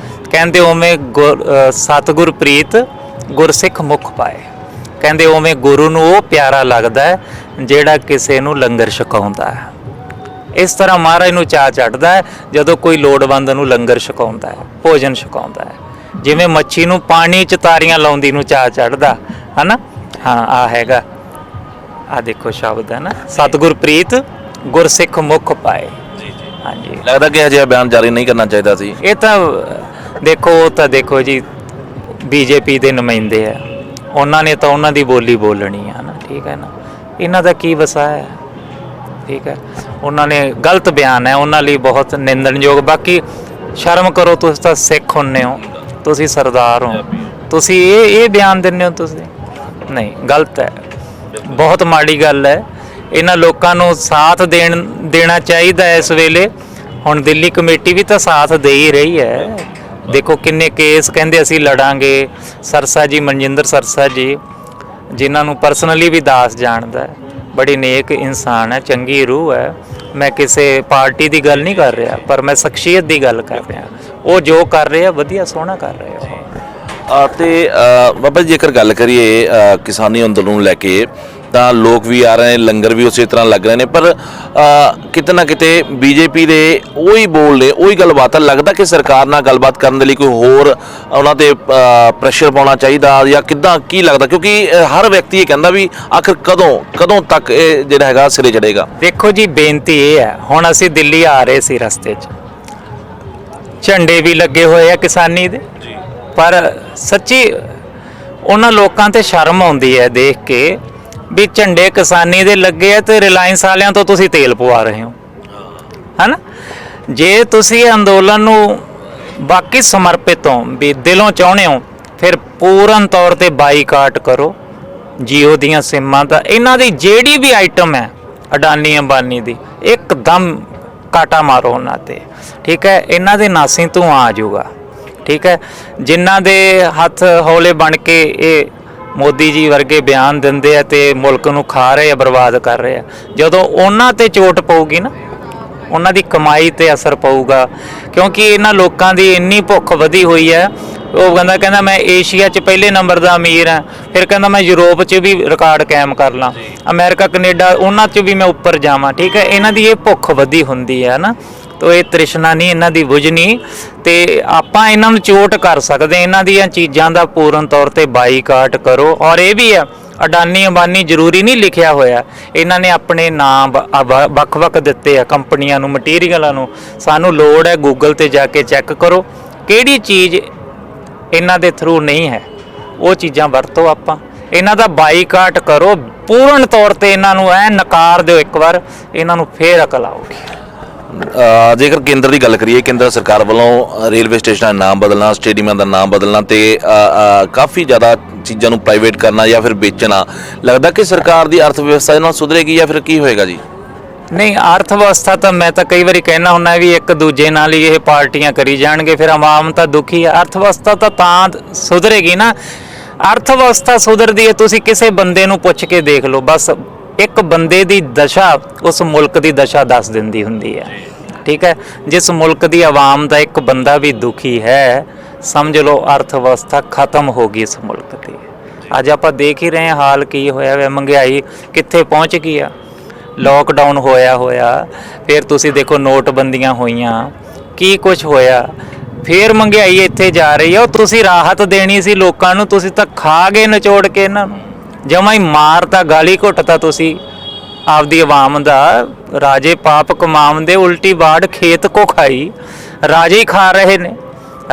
ਕਹਿੰਦੇ ਉਵੇਂ ਸਤਿਗੁਰ ਪ੍ਰੀਤ ਗੁਰਸਿੱਖ ਮੁਖ ਪਾਏ। ਕਹਿੰਦੇ ਉਵੇਂ ਗੁਰੂ ਨੂੰ ਉਹ ਪਿਆਰਾ ਲੱਗਦਾ ਜਿਹੜਾ ਕਿਸੇ ਨੂੰ ਲੰਗਰ ਛਕਾਉਂਦਾ ਹੈ। ਇਸ ਤਰ੍ਹਾਂ ਮਹਾਰਾਜ ਨੂੰ ਚਾਅ ਚੜ੍ਹਦਾ ਹੈ ਜਦੋਂ ਕੋਈ ਲੋੜਵੰਦ ਨੂੰ ਲੰਗਰ ਛਕਾਉਂਦਾ ਹੈ, ਭੋਜਨ ਛਕਾਉਂਦਾ ਹੈ। ਜਿਵੇਂ ਮੱਛੀ ਨੂੰ ਪਾਣੀ 'ਚ ਤਾਰੀਆਂ ਲਾਉਂਦੀ ਨੂੰ ਚਾਅ ਚੜ੍ਹਦਾ ਹੈ ਨਾ। ਹਾਂ, ਆ ਹੈਗਾ, ਆ ਦੇਖੋ ਸ਼ਬਦ ਹੈ ਨਾ, ਸਤਿਗੁਰ ਪ੍ਰੀਤ ਗੁਰਸਿੱਖ ਮੁਖ ਪਾਏ। ਹਾਂਜੀ, ਲੱਗਦਾ ਕਿ ਅਜਿਹਾ ਬਿਆਨ ਜਾਰੀ ਨਹੀਂ ਕਰਨਾ ਚਾਹੀਦਾ ਸੀ। ਇਹ ਤਾਂ ਦੇਖੋ, ਉਹ ਤਾਂ ਦੇਖੋ ਜੀ, BJP ਦੇ ਨੁਮਾਇੰਦੇ ਆ, ਉਹਨਾਂ ਨੇ ਤਾਂ ਉਹਨਾਂ ਦੀ ਬੋਲੀ ਬੋਲਣੀ ਆ ਨਾ, ਠੀਕ ਹੈ ਨਾ। ਇਹਨਾਂ ਦਾ ਕੀ ਵਸਾ ਹੈ, ਠੀਕ ਹੈ। ਉਹਨਾਂ ਨੇ ਗਲਤ ਬਿਆਨ ਹੈ, ਉਹਨਾਂ ਲਈ ਬਹੁਤ ਨਿੰਦਣਯੋਗ। ਬਾਕੀ ਸ਼ਰਮ ਕਰੋ, ਤੁਸੀਂ ਤਾਂ ਸਿੱਖ ਹੁੰਦੇ ਹੋ, ਤੁਸੀਂ ਸਰਦਾਰ ਹੋ, ਤੁਸੀਂ ਇਹ ਬਿਆਨ ਦਿੰਦੇ ਹੋ, ਤੁਸੀਂ ਨਹੀਂ, ਗਲਤ ਹੈ, ਬਹੁਤ ਮਾੜੀ ਗੱਲ ਹੈ। ਇਹਨਾਂ ਲੋਕਾਂ ਨੂੰ ਸਾਥ ਦੇਣਾ ਚਾਹੀਦਾ ਇਸ ਵੇਲੇ। ਹੁਣ ਦਿੱਲੀ ਕਮੇਟੀ ਵੀ ਤਾਂ ਸਾਥ ਦੇ ਹੀ ਰਹੀ ਹੈ। ਦੇਖੋ ਕਿੰਨੇ ਕੇਸ ਕਹਿੰਦੇ ਅਸੀਂ ਲੜਾਂਗੇ। ਸਰਸਾ ਜੀ, ਮਨਜਿੰਦਰ ਸਰਸਾ ਜੀ, ਜਿਨ੍ਹਾਂ ਨੂੰ ਪਰਸਨਲੀ ਵੀ ਦਾਸ ਜਾਣਦਾ, ਬੜੀ ਨੇਕ ਇਨਸਾਨ ਹੈ, ਚੰਗੀ ਰੂਹ ਹੈ। ਮੈਂ ਕਿਸੇ ਪਾਰਟੀ ਦੀ ਗੱਲ ਨਹੀਂ ਕਰ ਰਿਹਾ, ਪਰ ਮੈਂ ਸ਼ਖਸੀਅਤ ਦੀ ਗੱਲ ਕਰ ਰਿਹਾ। ਉਹ ਜੋ ਕਰ ਰਹੇ ਆ ਵਧੀਆ ਸੋਹਣਾ ਕਰ ਰਹੇ ਆ। ਤੇ ਬਾਬਾ ਜੀ, ਜੇਕਰ ਗੱਲ ਕਰੀਏ ਕਿਸਾਨੀ ਅੰਦੋਲਨ ਨੂੰ ਲੈ ਕੇ, ਤਾਂ ਲੋਕ ਵੀ ਆ ਰਹੇ ਨੇ, ਲੰਗਰ ਵੀ ਉਸੇ ਤਰ੍ਹਾਂ ਲੱਗ ਰਹੇ ਨੇ, ਪਰ ਕਿਤੇ ਨਾ ਕਿਤੇ ਬੀਜੇਪੀ ਦੇ ਉਹੀ ਬੋਲ ਨੇ, ਉਹੀ ਗੱਲਬਾਤ ਆ। ਲੱਗਦਾ ਕਿ ਸਰਕਾਰ ਨਾਲ ਗੱਲਬਾਤ ਕਰਨ ਦੇ ਲਈ ਕੋਈ ਹੋਰ ਉਹਨਾਂ ਤੇ ਪ੍ਰੈਸ਼ਰ ਪਾਉਣਾ ਚਾਹੀਦਾ ਜਾਂ ਕਿੱਦਾਂ, ਕੀ ਲੱਗਦਾ? ਕਿਉਂਕਿ ਹਰ ਵਿਅਕਤੀ ਇਹ ਕਹਿੰਦਾ ਵੀ ਆਖਿਰ ਕਦੋਂ ਤੱਕ ਇਹ ਜਿਹੜਾ ਹੈਗਾ ਸਿਰੇ ਚੜੇਗਾ। ਦੇਖੋ ਜੀ, ਬੇਨਤੀ ਇਹ ਹੈ, ਹੁਣ ਅਸੀਂ ਦਿੱਲੀ ਆ ਰਹੇ ਸੀ, ਰਸਤੇ 'ਚ ਝੰਡੇ ਵੀ ਲੱਗੇ ਹੋਏ ਆ ਕਿਸਾਨੀ ਦੇ, ਪਰ ਸੱਚੀ ਉਹਨਾਂ ਲੋਕਾਂ ਤੇ ਸ਼ਰਮ ਆਉਂਦੀ ਹੈ ਦੇਖ ਕੇ ਵੀ ਝੰਡੇ ਕਿਸਾਨੀ ਦੇ ਲੱਗੇ ਆ ਤੇ ਰਿਲਾਇੰਸ ਵਾਲਿਆਂ ਤੋਂ ਤੁਸੀਂ ਤੇਲ ਪਵਾ ਰਹੇ ਹੋ, ਹੈਨਾ। ਜੇ ਤੁਸੀਂ ਅੰਦੋਲਨ ਨੂੰ ਬਾਕੀ ਸਮਰਪਿਤ ਹੋ, ਵੀ ਦਿਲੋਂ ਚਾਹੁੰਦੇ ਹੋ, ਫਿਰ ਪੂਰਨ ਤੌਰ ਤੇ ਬਾਈਕਾਟ ਕਰੋ ਜੀਓ ਦੀਆਂ ਸਿੰਮਾਂ ਦਾ। ਇਹਨਾਂ ਦੀ ਜਿਹੜੀ ਵੀ ਆਈਟਮ ਹੈ ਅਡਾਨੀ ਅੰਬਾਨੀ ਦੀ, ਇੱਕਦਮ ਕਾਟਾ ਮਾਰੋ ਉਹਨਾਂ ਤੇ, ਠੀਕ ਹੈ। ਇਹਨਾਂ ਦੇ ਨਾਸੀਂ ਧੂੰਆਂ ਆ ਜਾਊਗਾ, ਠੀਕ ਹੈ। ਜਿਨ੍ਹਾਂ ਦੇ ਹੱਥ ਹੌਲੇ ਬਣ ਕੇ ਇਹ ਮੋਦੀ ਜੀ ਵਰਗੇ ਬਿਆਨ ਦਿੰਦੇ ਆ ਤੇ ਮੁਲਕ ਨੂੰ ਖਾ ਰਹੇ ਆ, ਬਰਬਾਦ ਕਰ ਰਹੇ ਆ, ਜਦੋਂ ਉਹਨਾਂ ਤੇ ਚੋਟ ਪਊਗੀ ਨਾ, ਉਹਨਾਂ ਦੀ ਕਮਾਈ ਤੇ ਅਸਰ ਪਊਗਾ। ਕਿਉਂਕਿ ਇਹਨਾਂ ਲੋਕਾਂ ਦੀ ਇੰਨੀ ਭੁੱਖ ਵਧੀ ਹੋਈ ਹੈ। ਉਹ ਕਹਿੰਦਾ ਮੈਂ ਏਸ਼ੀਆ 'ਚ ਪਹਿਲੇ ਨੰਬਰ ਦਾ ਅਮੀਰ ਹਾਂ, ਫਿਰ ਕਹਿੰਦਾ ਮੈਂ ਯੂਰਪ 'ਚ ਵੀ ਰਿਕਾਰਡ ਕਾਇਮ ਕਰ ਲਾਂ, ਅਮਰੀਕਾ ਕੈਨੇਡਾ ਉਹਨਾਂ 'ਚ ਵੀ ਮੈਂ ਉੱਪਰ ਜਾਵਾਂ, ਠੀਕ ਹੈ। ਇਹਨਾਂ ਦੀ ਇਹ ਭੁੱਖ ਵਧੀ ਹੁੰਦੀ ਹੈ ਨਾ, ਤੋ ਇਹ ਤ੍ਰਿਸ਼ਨਾ ਨਹੀਂ ਇਹਨਾਂ ਦੀ ਬੁਝਣੀ, ਤੇ ਆਪਾਂ ਇਹਨਾਂ ਨੂੰ ਚੋਟ ਕਰ ਸਕਦੇ। ਇਹਨਾਂ ਦੀਆਂ ਚੀਜ਼ਾਂ ਦਾ ਪੂਰਨ ਤੌਰ ਤੇ ਬਾਈਕਾਟ ਕਰੋ। ਔਰ ਇਹ ਵੀ ਹੈ, ਅਡਾਨੀ ਅੰਬਾਨੀ ਜ਼ਰੂਰੀ ਨਹੀਂ ਲਿਖਿਆ ਹੋਇਆ, ਇਹਨਾਂ ਨੇ ਆਪਣੇ ਨਾਮ ਵੱਖ-ਵੱਖ ਦਿੱਤੇ ਆ ਕੰਪਨੀਆਂ ਨੂੰ, ਮਟੀਰੀਅਲਾਂ ਨੂੰ। ਸਾਨੂੰ ਲੋੜ ਹੈ ਗੂਗਲ ਤੇ ਜਾ ਕੇ ਚੈੱਕ ਕਰੋ ਕਿਹੜੀ ਚੀਜ਼ ਇਹਨਾਂ ਦੇ ਥਰੂ ਨਹੀਂ ਹੈ, ਉਹ ਚੀਜ਼ਾਂ ਵਰਤੋ। ਆਪਾਂ ਇਹਨਾਂ ਦਾ ਬਾਈਕਾਟ ਕਰੋ ਪੂਰਨ ਤੌਰ ਤੇ, ਇਹਨਾਂ ਨੂੰ ਐ ਨਕਾਰ ਦਿਓ ਇੱਕ ਵਾਰ, ਇਹਨਾਂ ਨੂੰ ਫੇਰ ਅਕਲ ਆਊਗੀ। ਜੇਕਰ ਕੇਂਦਰ ਦੀ ਗੱਲ ਕਰੀਏ, ਕੇਂਦਰ ਸਰਕਾਰ ਵੱਲੋਂ ਰੇਲਵੇ ਸਟੇਸ਼ਨਾਂ ਦਾ ਨਾਮ ਬਦਲਣਾ, ਸਟੇਡੀਅਮਾਂ ਦਾ ਨਾਮ ਬਦਲਣਾ ਤੇ ਕਾਫੀ ਜ਼ਿਆਦਾ ਚੀਜ਼ਾਂ ਨੂੰ ਪ੍ਰਾਈਵੇਟ ਕਰਨਾ ਜਾਂ ਫਿਰ ਵੇਚਣਾ, ਲੱਗਦਾ ਕਿ ਸਰਕਾਰ ਦੀ ਅਰਥ ਵਿਵਸਥਾ ਇਹਨਾਂ ਨਾਲ ਸੁਧਰੇਗੀ ਜਾਂ ਫਿਰ ਕੀ ਹੋਏਗਾ ਜੀ? ਨਹੀਂ, ਅਰਥ ਵਿਵਸਥਾ ਤਾਂ ਮੈਂ ਤਾਂ ਕਈ ਵਾਰੀ ਕਹਿਣਾ ਹੁੰਦਾ ਵੀ ਇੱਕ ਦੂਜੇ ਨਾਲ ਹੀ ਇਹ ਪਾਰਟੀਆਂ ਕਰੀ ਜਾਣਗੇ, ਫਿਰ ਆਵਾਮ ਤਾਂ ਦੁਖੀ ਹੈ। ਅਰਥ ਵਿਵਸਥਾ ਤਾਂ ਸੁਧਰੇਗੀ ਨਾ। ਅਰਥ ਵਿਵਸਥਾ ਸੁਧਰਦੀ ਹੈ, ਤੁਸੀਂ ਕਿਸੇ ਬੰਦੇ ਨੂੰ ਪੁੱਛ ਕੇ ਦੇਖ ਲਓ, ਬਸ ਇੱਕ ਬੰਦੇ ਦੀ ਦਸ਼ਾ ਉਸ ਮੁਲਕ ਦੀ ਦਸ਼ਾ ਦੱਸ ਦਿੰਦੀ ਹੁੰਦੀ ਹੈ, ਠੀਕ ਹੈ। ਜਿਸ ਮੁਲਕ ਦੀ ਆਵਾਮ ਦਾ ਇੱਕ ਬੰਦਾ ਵੀ ਦੁਖੀ ਹੈ, ਸਮਝ ਲਓ ਅਰਥ ਵਿਵਸਥਾ ਖਤਮ ਹੋ ਗਈ ਇਸ ਮੁਲਕ ਦੀ। ਅੱਜ ਆਪਾਂ ਦੇਖ ਹੀ ਰਹੇ ਹਾਂ ਹਾਲ ਕੀ ਹੋਇਆ ਹੈ, ਮਹਿੰਗਾਈ ਕਿੱਥੇ ਪਹੁੰਚ ਗਈ ਆ। ਲੋਕਡਾਊਨ ਹੋਇਆ, ਫਿਰ ਤੁਸੀਂ ਦੇਖੋ ਨੋਟਬੰਦੀਆਂ ਹੋਈਆਂ, ਕੀ ਕੁਝ ਹੋਇਆ, ਫਿਰ ਮਹਿੰਗਾਈ ਇੱਥੇ ਜਾ ਰਹੀ ਹੈ। ਉਹ ਤੁਸੀਂ ਰਾਹਤ ਦੇਣੀ ਸੀ ਲੋਕਾਂ ਨੂੰ, ਤੁਸੀਂ ਤਾਂ ਖਾ ਗਏ ਨਿਚੋੜ ਕੇ ਇਹਨਾਂ ਨੂੰ, ਜਮਾਂ ਹੀ ਮਾਰਤਾ, ਗਾਲੀ ਘੁੱਟਤਾ ਤੁਸੀਂ ਆਪਦੀ ਆਵਾਮ ਦਾ। ਰਾਜੇ ਪਾਪ ਕਮਾਉਂਦੇ, ਉਲਟੀ ਬਾੜ ਖੇਤ ਕੋ ਖਾਈ। ਰਾਜੇ ਹੀ ਖਾ ਰਹੇ ਨੇ,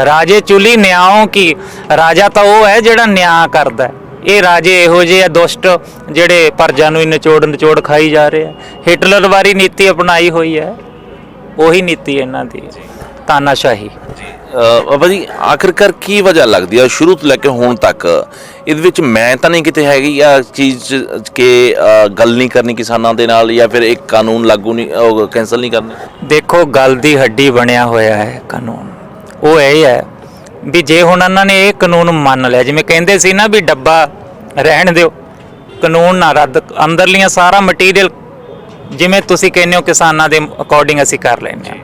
ਰਾਜੇ ਚੁਲੀ ਨਿਆਂਓ ਕੀ। ਰਾਜਾ ਤਾਂ ਉਹ ਹੈ ਜਿਹੜਾ ਨਿਆਂ ਕਰਦਾ। ਇਹ ਰਾਜੇ ਇਹੋ ਜਿਹੇ ਆ ਦੁਸ਼ਟ ਜਿਹੜੇ ਪਰਜਾ ਨੂੰ ਨਿਚੋੜ ਖਾਈ ਜਾ ਰਹੇ ਆ। ਹਿਟਲਰ ਵਾਰੀ ਨੀਤੀ ਅਪਣਾਈ ਹੋਈ ਹੈ, ਉਹੀ ਨੀਤੀ ਇਹਨਾਂ ਦੀ, ਤਾਨਾਸ਼ਾਹੀ। ਬਾਬਾ ਜੀ, ਆਖਿਰਕਾਰ ਕੀ ਵਜ੍ਹਾ ਲੱਗਦੀ ਹੈ ਸ਼ੁਰੂ ਤੋਂ ਲੈ ਕੇ ਹੁਣ ਤੱਕ ਇਹਦੇ ਵਿੱਚ? ਮੈਂ ਤਾਂ ਨਹੀਂ ਕਿਤੇ ਹੈਗੀ ਆ ਚੀਜ਼ ਕਿ ਗੱਲ ਨਹੀਂ ਕਰਨੀ ਕਿਸਾਨਾਂ ਦੇ ਨਾਲ, ਜਾਂ ਫਿਰ ਇੱਕ ਕਾਨੂੰਨ ਲਾਗੂ ਨਹੀਂ, ਕੈਂਸਲ ਨਹੀਂ ਕਰਨੇ? ਦੇਖੋ, ਗੱਲ ਦੀ ਹੱਡੀ ਬਣਿਆ ਹੋਇਆ ਹੈ ਕਾਨੂੰਨ। ਉਹ ਇਹ ਹੈ ਵੀ ਜੇ ਹੁਣ ਇਹਨਾਂ ਨੇ ਇਹ ਕਾਨੂੰਨ ਮੰਨ ਲਿਆ, ਜਿਵੇਂ ਕਹਿੰਦੇ ਸੀ ਨਾ ਵੀ ਡੱਬਾ ਰਹਿਣ ਦਿਓ, ਕਾਨੂੰਨ ਨਾ ਰੱਦ, ਅੰਦਰਲੀਆਂ ਸਾਰਾ ਮਟੀਰੀਅਲ ਜਿਵੇਂ ਤੁਸੀਂ ਕਹਿੰਦੇ ਹੋ ਕਿਸਾਨਾਂ ਦੇ ਅਕੋਰਡਿੰਗ ਅਸੀਂ ਕਰ ਲੈਂਦੇ ਹਾਂ,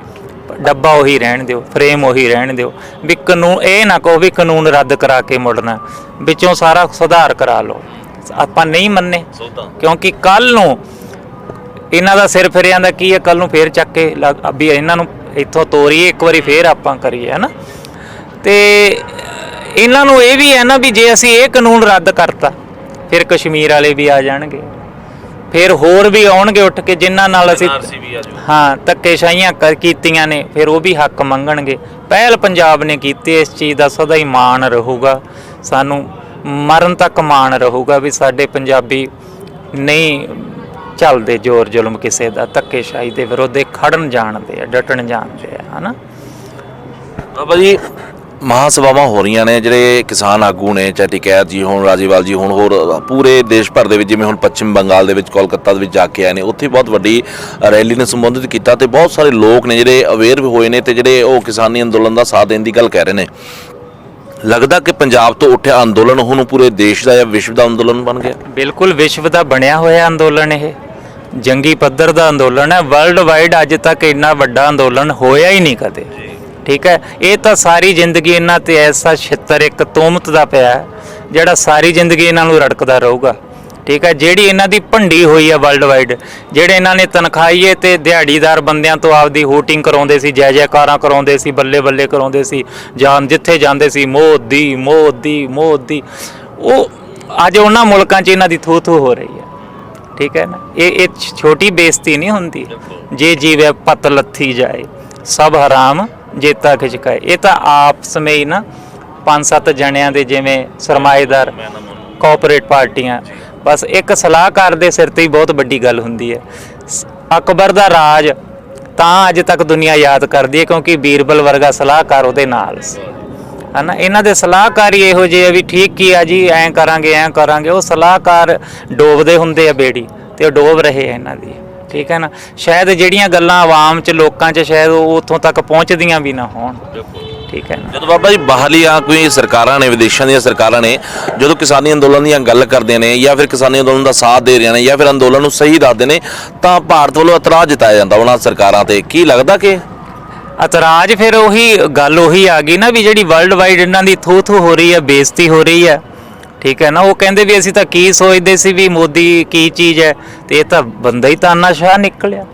ਡੱਬਾ ਉਹੀ ਰਹਿਣ ਦਿਓ, ਫਰੇਮ ਉਹੀ ਰਹਿਣ ਦਿਓ। ਵੀ ਕਾਨੂੰਨ ਇਹ ਨਾ ਕਹੋ ਵੀ ਕਾਨੂੰਨ ਰੱਦ ਕਰਾ ਕੇ ਮੁੜਨਾ, ਵਿੱਚੋਂ ਸਾਰਾ ਸੁਧਾਰ ਕਰਾ ਲਓ। ਆਪਾਂ ਨਹੀਂ ਮੰਨੇ, ਕਿਉਂਕਿ ਕੱਲ ਨੂੰ ਇਹਨਾਂ ਦਾ ਸਿਰ ਫਿਰਿਆਂ ਦਾ ਕੀ ਹੈ, ਕੱਲ ਨੂੰ ਫੇਰ ਚੱਕ ਕੇ ਵੀ ਇਹਨਾਂ ਨੂੰ ਇੱਥੋਂ ਤੋਰੀਏ, ਇੱਕ ਵਾਰੀ ਫੇਰ ਆਪਾਂ ਕਰੀਏ, ਹੈ ਨਾ। ਤੇ ਇਹਨਾਂ ਨੂੰ ਇਹ ਵੀ ਹੈ ਨਾ ਵੀ ਜੇ ਅਸੀਂ ਇਹ ਕਾਨੂੰਨ ਰੱਦ ਕਰਤਾ, ਫਿਰ ਕਸ਼ਮੀਰ ਵਾਲੇ ਵੀ ਆ ਜਾਣਗੇ, ਫਿਰ ਹੋਰ ਵੀ ਆਉਣਗੇ ਉੱਠ ਕੇ ਜਿਨ੍ਹਾਂ ਨਾਲ ਅਸੀਂ ਧੱਕੇਸ਼ਾਹੀਆਂ ਕੀਤੀਆਂ ਨੇ, ਫਿਰ ਉਹ ਵੀ ਹੱਕ ਮੰਗਣਗੇ। ਪਹਿਲ ਪੰਜਾਬ ਨੇ ਕੀਤੀ, ਇਸ ਚੀਜ਼ ਦਾ ਸਦਾ ਹੀ ਮਾਣ ਰਹੂਗਾ, ਸਾਨੂੰ ਮਰਨ ਤੱਕ ਮਾਣ ਰਹੂਗਾ ਵੀ ਸਾਡੇ ਪੰਜਾਬੀ ਨਹੀਂ ਚੱਲਦੇ ਜ਼ੋਰ ਜ਼ੁਲਮ ਕਿਸੇ ਦਾ, ਧੱਕੇਸ਼ਾਹੀ ਦੇ ਵਿਰੁੱਧ ਖੜਨ ਜਾਣਦੇ ਆ, ਡਟਣ ਜਾਣਦੇ ਆ, ਹੈ ਨਾ। ਬਾਬਾ ਜੀ, ਮਹਾਂਸਭਾਵਾਂ ਹੋ ਰਹੀਆਂ ਨੇ, ਜਿਹੜੇ ਕਿਸਾਨ ਆਗੂ ਨੇ, ਚਾਹੇ ਟਿਕੈਤ ਜੀ ਹੋਣ, ਰਾਜੇਵਾਲ ਜੀ ਹੋਣ, ਹੋਰ ਪੂਰੇ ਦੇਸ਼ ਭਰ ਦੇ ਵਿੱਚ, ਜਿਵੇਂ ਹੁਣ ਪੱਛਮ ਬੰਗਾਲ ਦੇ ਵਿੱਚ ਕੋਲਕਾਤਾ ਦੇ ਵਿੱਚ ਜਾ ਕੇ ਆਏ ਨੇ, ਉੱਥੇ ਬਹੁਤ ਵੱਡੀ ਰੈਲੀ ਨੂੰ ਸੰਬੋਧਿਤ ਕੀਤਾ ਤੇ ਬਹੁਤ ਸਾਰੇ ਲੋਕ ਨੇ ਜਿਹੜੇ ਅਵੇਅਰ ਹੋਏ ਨੇ ਤੇ ਜਿਹੜੇ ਉਹ ਕਿਸਾਨੀ ਅੰਦੋਲਨ ਦਾ ਸਾਥ ਦੇਣ ਦੀ ਗੱਲ ਕਹਿ ਰਹੇ ਨੇ। ਲੱਗਦਾ ਕਿ ਪੰਜਾਬ ਤੋਂ ਉੱਠਿਆ ਅੰਦੋਲਨ ਹੁਣ ਪੂਰੇ ਦੇਸ਼ ਦਾ ਜਾਂ ਵਿਸ਼ਵ ਦਾ ਅੰਦੋਲਨ ਬਣ ਗਿਆ? ਬਿਲਕੁਲ ਵਿਸ਼ਵ ਦਾ ਬਣਿਆ ਹੋਇਆ ਅੰਦੋਲਨ, ਇਹ ਜੰਗੀ ਪੱਧਰ ਦਾ ਅੰਦੋਲਨ ਹੈ। ਵਰਲਡ ਵਾਈਡ ਅੱਜ ਤੱਕ ਇੰਨਾ ਵੱਡਾ ਅੰਦੋਲਨ ਹੋਇਆ ਹੀ ਨਹੀਂ ਕਦੇ, ਠੀਕ ਹੈ। ਇਹ ਤਾਂ ਸਾਰੀ ਜ਼ਿੰਦਗੀ ਇਹਨਾਂ ਤੇ ਐਸਾ ਛਿੱਤਰ ਇੱਕ ਤੋਮਤ ਦਾ ਪਿਆ ਜਿਹੜਾ ਸਾਰੀ ਜ਼ਿੰਦਗੀ ਇਹਨਾਂ ਨੂੰ ਰੜਕਦਾ ਰਹੂਗਾ, ਠੀਕ ਹੈ। ਜਿਹੜੀ ਇਹਨਾਂ ਦੀ ਭੰਡੀ ਹੋਈ ਹੈ ਵਰਲਡ ਵਾਈਡ, ਜਿਹੜੇ ਇਹਨਾਂ ਨੇ ਤਨਖਾਹੀਏ ਤੇ ਦਿਹਾੜੀਦਾਰ ਬੰਦਿਆਂ ਤੋਂ ਆਪਦੀ ਹੋਟਿੰਗ ਕਰਾਉਂਦੇ ਸੀ, ਜੈ ਜੈਕਾਰਾਂ ਕਰਾਉਂਦੇ ਸੀ, ਬੱਲੇ ਬੱਲੇ ਕਰਾਉਂਦੇ ਸੀ, ਜਿੱਥੇ ਜਾਂਦੇ ਸੀ ਮੋਦੀ ਮੋਦੀ ਮੋਦੀ, ਉਹ ਅੱਜ ਉਹਨਾਂ ਮੁਲਕਾਂ 'ਚ ਇਹਨਾਂ ਦੀ ਥੂ ਥੂ ਹੋ ਰਹੀ ਹੈ। ਠੀਕ ਹੈ ਨਾ, ਇਹ ਛੋਟੀ ਬੇਇੱਜ਼ਤੀ ਨਹੀਂ ਹੁੰਦੀ। ਜੇ ਜੀਵੇ ਪਤ ਲੱਥੀ ਜਾਏ ਸਭ ਹਰਾਮ ਜੇਤਾ ਖਿਚਕਾਏ। ਇਹ ਤਾਂ ਆਪਸ ਵਿੱਚ ਹੀ ਨਾ 5-7 ਜਣਿਆਂ ਦੇ ਜਿਵੇਂ ਸਰਮਾਏਦਾਰ ਕੋਆਪਰੇਟ ਪਾਰਟੀਆਂ, ਬਸ ਇੱਕ ਸਲਾਹਕਾਰ ਦੇ ਸਿਰ ਤੇ ਹੀ ਬਹੁਤ ਵੱਡੀ ਗੱਲ ਹੁੰਦੀ ਹੈ। ਅਕਬਰ ਦਾ ਰਾਜ ਤਾਂ ਅੱਜ ਤੱਕ ਦੁਨੀਆ ਯਾਦ ਕਰਦੀ ਹੈ ਕਿਉਂਕਿ ਬੀਰਬਲ ਵਰਗਾ ਸਲਾਹਕਾਰ ਉਹਦੇ ਨਾਲ ਸੀ, ਹੈ ਨਾ। ਇਹਨਾਂ ਦੇ ਸਲਾਹਕਾਰ ਹੀ ਇਹੋ ਜਿਹੇ ਆ ਵੀ ਠੀਕ ਕੀ ਆ ਜੀ, ਐਂ ਕਰਾਂਗੇ। ਉਹ ਸਲਾਹਕਾਰ ਡੋਬਦੇ ਹੁੰਦੇ ਆ ਬੇੜੀ, ਤੇ ਉਹ ਡੋਬ ਰਹੇ ਆ ਇਹਨਾਂ ਦੀ। ਠੀਕ ਹੈ ਨਾ, ਸ਼ਾਇਦ ਜਿਹੜੀਆਂ ਗੱਲਾਂ ਆਵਾਮ 'ਚ ਲੋਕਾਂ 'ਚ ਸ਼ਾਇਦ ਉਹ ਉੱਥੋਂ ਤੱਕ ਪਹੁੰਚਦੀਆਂ ਵੀ ਨਾ ਹੋਣ। ਠੀਕ ਹੈ ਨਾ। ਜਦੋਂ ਬਾਬਾ ਜੀ ਬਾਹਰਲੀਆਂ ਕੋਈ ਸਰਕਾਰਾਂ ਨੇ, ਵਿਦੇਸ਼ਾਂ ਦੀਆਂ ਸਰਕਾਰਾਂ ਨੇ, ਜਦੋਂ ਕਿਸਾਨੀ ਅੰਦੋਲਨ ਦੀਆਂ ਗੱਲ ਕਰਦੇ ਨੇ ਜਾਂ ਫਿਰ ਕਿਸਾਨੀ ਅੰਦੋਲਨ ਦਾ ਸਾਥ ਦੇ ਰਹੇ ਨੇ ਜਾਂ ਫਿਰ ਅੰਦੋਲਨ ਨੂੰ ਸਹੀ ਦੱਸਦੇ ਨੇ, ਤਾਂ ਭਾਰਤ ਵੱਲੋਂ ਇਤਰਾਜ਼ ਜਤਾਇਆ ਜਾਂਦਾ ਉਹਨਾਂ ਸਰਕਾਰਾਂ ਤੇ। ਕੀ ਲੱਗਦਾ ਕਿ ਇਤਰਾਜ਼ ਫਿਰ ਉਹੀ ਗੱਲ ਉਹੀ ਆ ਗਈ ਨਾ ਵੀ ਜਿਹੜੀ ਵਰਲਡ ਵਾਈਡ ਇਹਨਾਂ ਦੀ ਥੂ ਥੂ ਹੋ ਰਹੀ ਹੈ, ਬੇਇੱਜ਼ਤੀ ਹੋ ਰਹੀ ਹੈ। ਠੀਕ ਹੈ ਨਾ, ਉਹ ਕਹਿੰਦੇ ਵੀ ਅਸੀਂ ਤਾਂ ਕੀ ਸੋਚਦੇ ਸੀ ਵੀ ਮੋਦੀ ਕੀ ਚੀਜ਼ ਹੈ, ਤੇ ਇਹ ਤਾਂ ਬੰਦਾ ਹੀ ਤਾਨਾਸ਼ਾਹ ਨਿਕਲਿਆ।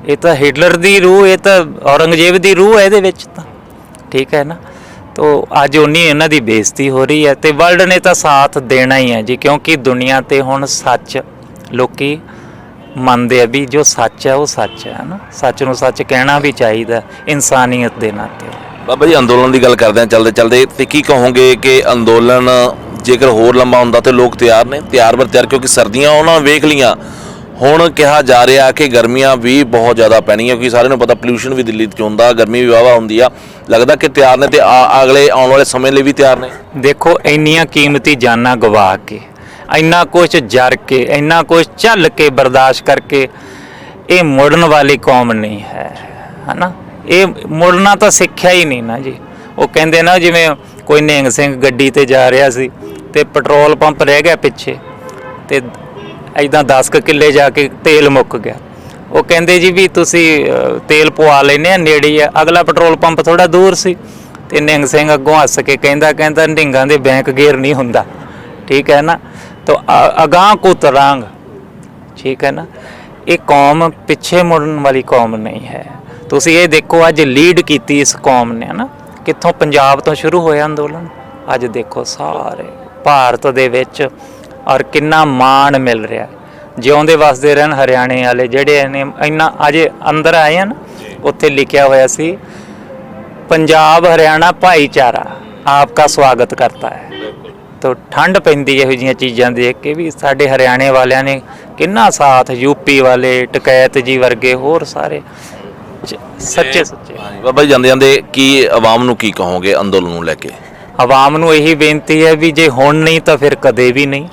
ਇਹ ਤਾਂ ਹਿਟਲਰ ਦੀ ਰੂਹ, ਇਹ ਤਾਂ ਔਰੰਗਜ਼ੇਬ ਦੀ ਰੂਹ ਹੈ ਇਹਦੇ ਵਿੱਚ ਤਾਂ। ਠੀਕ ਹੈ ਨਾ, ਤੋ ਅੱਜ ਉਨੀ ਇਹਨਾਂ ਦੀ ਬੇਇੱਜ਼ਤੀ ਹੋ ਰਹੀ ਹੈ ਤੇ ਵਰਲਡ ਨੇ ਤਾਂ ਸਾਥ ਦੇਣਾ ਹੀ ਹੈ ਜੀ, ਕਿਉਂਕਿ ਦੁਨੀਆ ਤੇ ਹੁਣ ਸੱਚ ਲੋਕੀ ਮੰਨਦੇ ਆ ਵੀ ਜੋ ਸੱਚ ਹੈ ਉਹ ਸੱਚ ਹੈ ਨਾ। ਸੱਚ ਨੂੰ ਸੱਚ ਕਹਿਣਾ ਵੀ ਚਾਹੀਦਾ ਇਨਸਾਨੀਅਤ ਦੇ ਨਾਤੇ। ਬਾਬਾ ਜੀ ਅੰਦੋਲਨ ਦੀ ਗੱਲ ਕਰਦੇ ਹਾਂ ਚੱਲਦੇ ਤੇ ਕੀ ਕਹੋਗੇ ਕਿ ਅੰਦੋਲਨ ਜੇਕਰ ਹੋਰ ਲੰਬਾ ਹੁੰਦਾ ਤੇ ਲੋਕ ਤਿਆਰ ਨੇ, ਤਿਆਰ ਕਿਉਂਕਿ ਸਰਦੀਆਂ ਉਹਨਾਂ ਵੇਖ ਲੀਆਂ, ਹੁਣ ਕਿਹਾ ਜਾ ਰਿਹਾ ਕਿ ਗਰਮੀਆਂ ਵੀ ਬਹੁਤ ਜ਼ਿਆਦਾ ਪੈਣੀਆਂ ਕਿਉਂਕਿ ਸਾਰਿਆਂ ਨੂੰ ਪਤਾ ਪੋਲਿਊਸ਼ਨ ਵੀ ਦਿੱਲੀ 'ਚ ਹੁੰਦਾ, ਗਰਮੀ ਵੀ ਵਾਹਵਾ ਹੁੰਦੀ ਆ। ਲੱਗਦਾ ਕਿ ਤਿਆਰ ਨੇ ਤੇ ਅਗਲੇ ਆਉਣ ਵਾਲੇ ਸਮੇਂ ਲਈ ਵੀ ਤਿਆਰ ਨੇ। ਦੇਖੋ ਇੰਨੀਆਂ ਕੀਮਤੀ ਜਾਨਾਂ ਗਵਾ ਕੇ, ਇੰਨਾ ਕੁਛ ਜਰ ਕੇ, ਇੰਨਾ ਕੁਛ ਝੱਲ ਕੇ, ਬਰਦਾਸ਼ਤ ਕਰਕੇ, ਇਹ ਮੁੜਨ ਵਾਲੀ ਕੌਮ ਨਹੀਂ ਹੈ ਨਾ। ਇਹ ਮੁੜਨਾ ਤਾਂ ਸਿੱਖਿਆ ਹੀ ਨਹੀਂ ਨਾ ਜੀ। ਉਹ ਕਹਿੰਦੇ ਨਾ ਜਿਵੇਂ ਕੋਈ ਨਿਹੰਗ ਸਿੰਘ ਗੱਡੀ ਤੇ ਜਾ ਰਿਹਾ ਸੀ ਤੇ ਪੈਟਰੋਲ ਪੰਪ ਰਹਿ ਗਿਆ ਪਿੱਛੇ, ਤੇ ਇੱਦਾਂ 10 ਕਿੱਲੇ ਜਾ ਕੇ ਤੇਲ ਮੁੱਕ ਗਿਆ। ਉਹ ਕਹਿੰਦੇ ਜੀ ਵੀ ਤੁਸੀਂ ਤੇਲ ਪਵਾ ਲੈਨੇ ਆ, ਨੇੜੇ ਆ, ਅਗਲਾ ਪੈਟਰੋਲ ਪੰਪ ਥੋੜਾ ਦੂਰ ਸੀ। ਤੇ ਨਿਹੰਗ ਸਿੰਘ ਅੱਗੋਂ ਹੱਸ ਕੇ ਕਹਿੰਦਾ ਨਿਹੰਗਾਂ ਦੇ ਬੈਂਕ ਗੇਰ ਨਹੀਂ ਹੁੰਦਾ। ਠੀਕ ਹੈ ਨਾ, ਤੋ ਅਗਾਂਹ ਕੋ ਤਰਾਂਗ। ਠੀਕ ਹੈ ਨਾ, ਇਹ ਕੌਮ ਪਿੱਛੇ ਮੁੜਨ ਵਾਲੀ ਕੌਮ ਨਹੀਂ ਹੈ। ਤੁਸੀਂ ਇਹ ਦੇਖੋ ਅੱਜ ਲੀਡ ਕੀਤੀ ਇਸ ਕੌਮ ਨੇ ਨਾ, ਕਿੱਥੋਂ ਪੰਜਾਬ ਤੋਂ ਸ਼ੁਰੂ ਹੋਇਆ ਅੰਦੋਲਨ, ਅੱਜ ਦੇਖੋ ਸਾਰੇ ਭਾਰਤ ਦੇ ਵਿੱਚ, ਔਰ ਕਿੰਨਾ ਮਾਣ ਮਿਲ ਰਿਹਾ। ਜਿਉਂਦੇ ਵਸਦੇ ਰਹਿਣ ਹਰਿਆਣੇ ਵਾਲੇ ਜਿਹੜੇ ਨੇ ਇੰਨਾ ਅਜੇ ਅੰਦਰ ਆਏ ਹਨ, ਉੱਥੇ ਲਿਖਿਆ ਹੋਇਆ ਸੀ ਪੰਜਾਬ ਹਰਿਆਣਾ ਭਾਈਚਾਰਾ ਆਪਕਾ ਸਵਾਗਤ ਕਰਤਾ ਹੈ। ਤੋ ਠੰਡ ਪੈਂਦੀ ਇਹੋ ਜਿਹੀਆਂ ਚੀਜ਼ਾਂ ਦੇਖ ਕੇ ਵੀ ਸਾਡੇ ਹਰਿਆਣੇ ਵਾਲਿਆਂ ਨੇ ਕਿੰਨਾ ਸਾਥ, ਯੂਪੀ ਵਾਲੇ ਟਕੈਤ ਜੀ ਵਰਗੇ ਹੋਰ ਸਾਰੇ ਸੱਚੇ। ਬਾਬਾ ਜੀ ਜਾਂਦੇ ਕੀ ਆਵਾਮ ਨੂੰ ਕੀ ਕਹੋਗੇ ਅੰਦੋਲਨ ਨੂੰ ਲੈ ਕੇ? ਆਵਾਮ ਨੂੰ ਇਹੀ ਬੇਨਤੀ ਹੈ ਵੀ ਜੇ ਹੁਣ ਨਹੀਂ ਤਾਂ ਫਿਰ ਕਦੇ ਵੀ ਨਹੀਂ।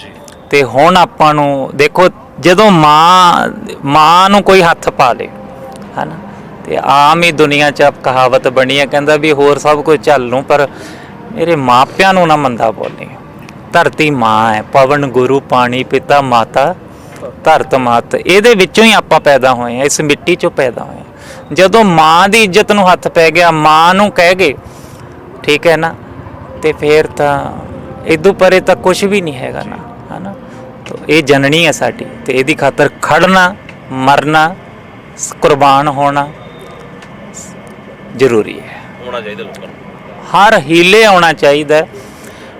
ਤੇ ਹੁਣ ਆਪਾਂ ਨੂੰ ਦੇਖੋ, ਜਦੋਂ ਮਾਂ ਨੂੰ ਕੋਈ ਹੱਥ ਪਾ ਲੇ, ਹੈ ਨਾ, ਤੇ ਆਮ ਹੀ ਦੁਨੀਆ 'ਚ ਕਹਾਵਤ ਬਣੀ ਹੈ, ਕਹਿੰਦਾ ਵੀ ਹੋਰ ਸਭ ਕੁਝ ਝੱਲ ਲੂੰ ਪਰ ਮੇਰੇ ਮਾਪਿਆਂ ਨੂੰ ਨਾ ਮੰਦਾ ਬੋਲੀ। ਧਰਤੀ ਮਾਂ ਹੈ, ਪਵਨ ਗੁਰੂ, ਪਾਣੀ ਪਿਤਾ, ਮਾਤਾ ਧਰਤ ਮਾਤ। ਇਹਦੇ ਵਿੱਚੋਂ ਹੀ ਆਪਾਂ ਪੈਦਾ ਹੋਏ ਹਾਂ, ਇਸ ਮਿੱਟੀ 'ਚੋਂ ਪੈਦਾ ਹੋਏ ਹਾਂ। ਜਦੋਂ ਮਾਂ ਦੀ ਇੱਜ਼ਤ ਨੂੰ ਹੱਥ ਪੈ ਗਿਆ, ਮਾਂ ਨੂੰ ਕਹਿ ਗਏ, ਠੀਕ ਹੈ ਨਾ, ਤੇ ਫਿਰ ਤਾਂ ਇਦੋਂ ਪਰੇ ਤਾਂ ਕੁਝ ਵੀ ਨਹੀਂ ਹੈਗਾ ਨਾ, ਹੈ ਨਾ। ਇਹ ਜਨਨੀ ਹੈ ਸਾਡੀ, ਤੇ ਇਹਦੀ ਖਾਤਰ ਖੜਨਾ, ਮਰਨਾ, ਕੁਰਬਾਨ ਹੋਣਾ ਜ਼ਰੂਰੀ ਹੈ। ਹੋਣਾ ਚਾਹੀਦਾ ਲੋਕਾਂ ਨੂੰ, ਹਰ ਹੀਲੇ ਆਉਣਾ ਚਾਹੀਦਾ।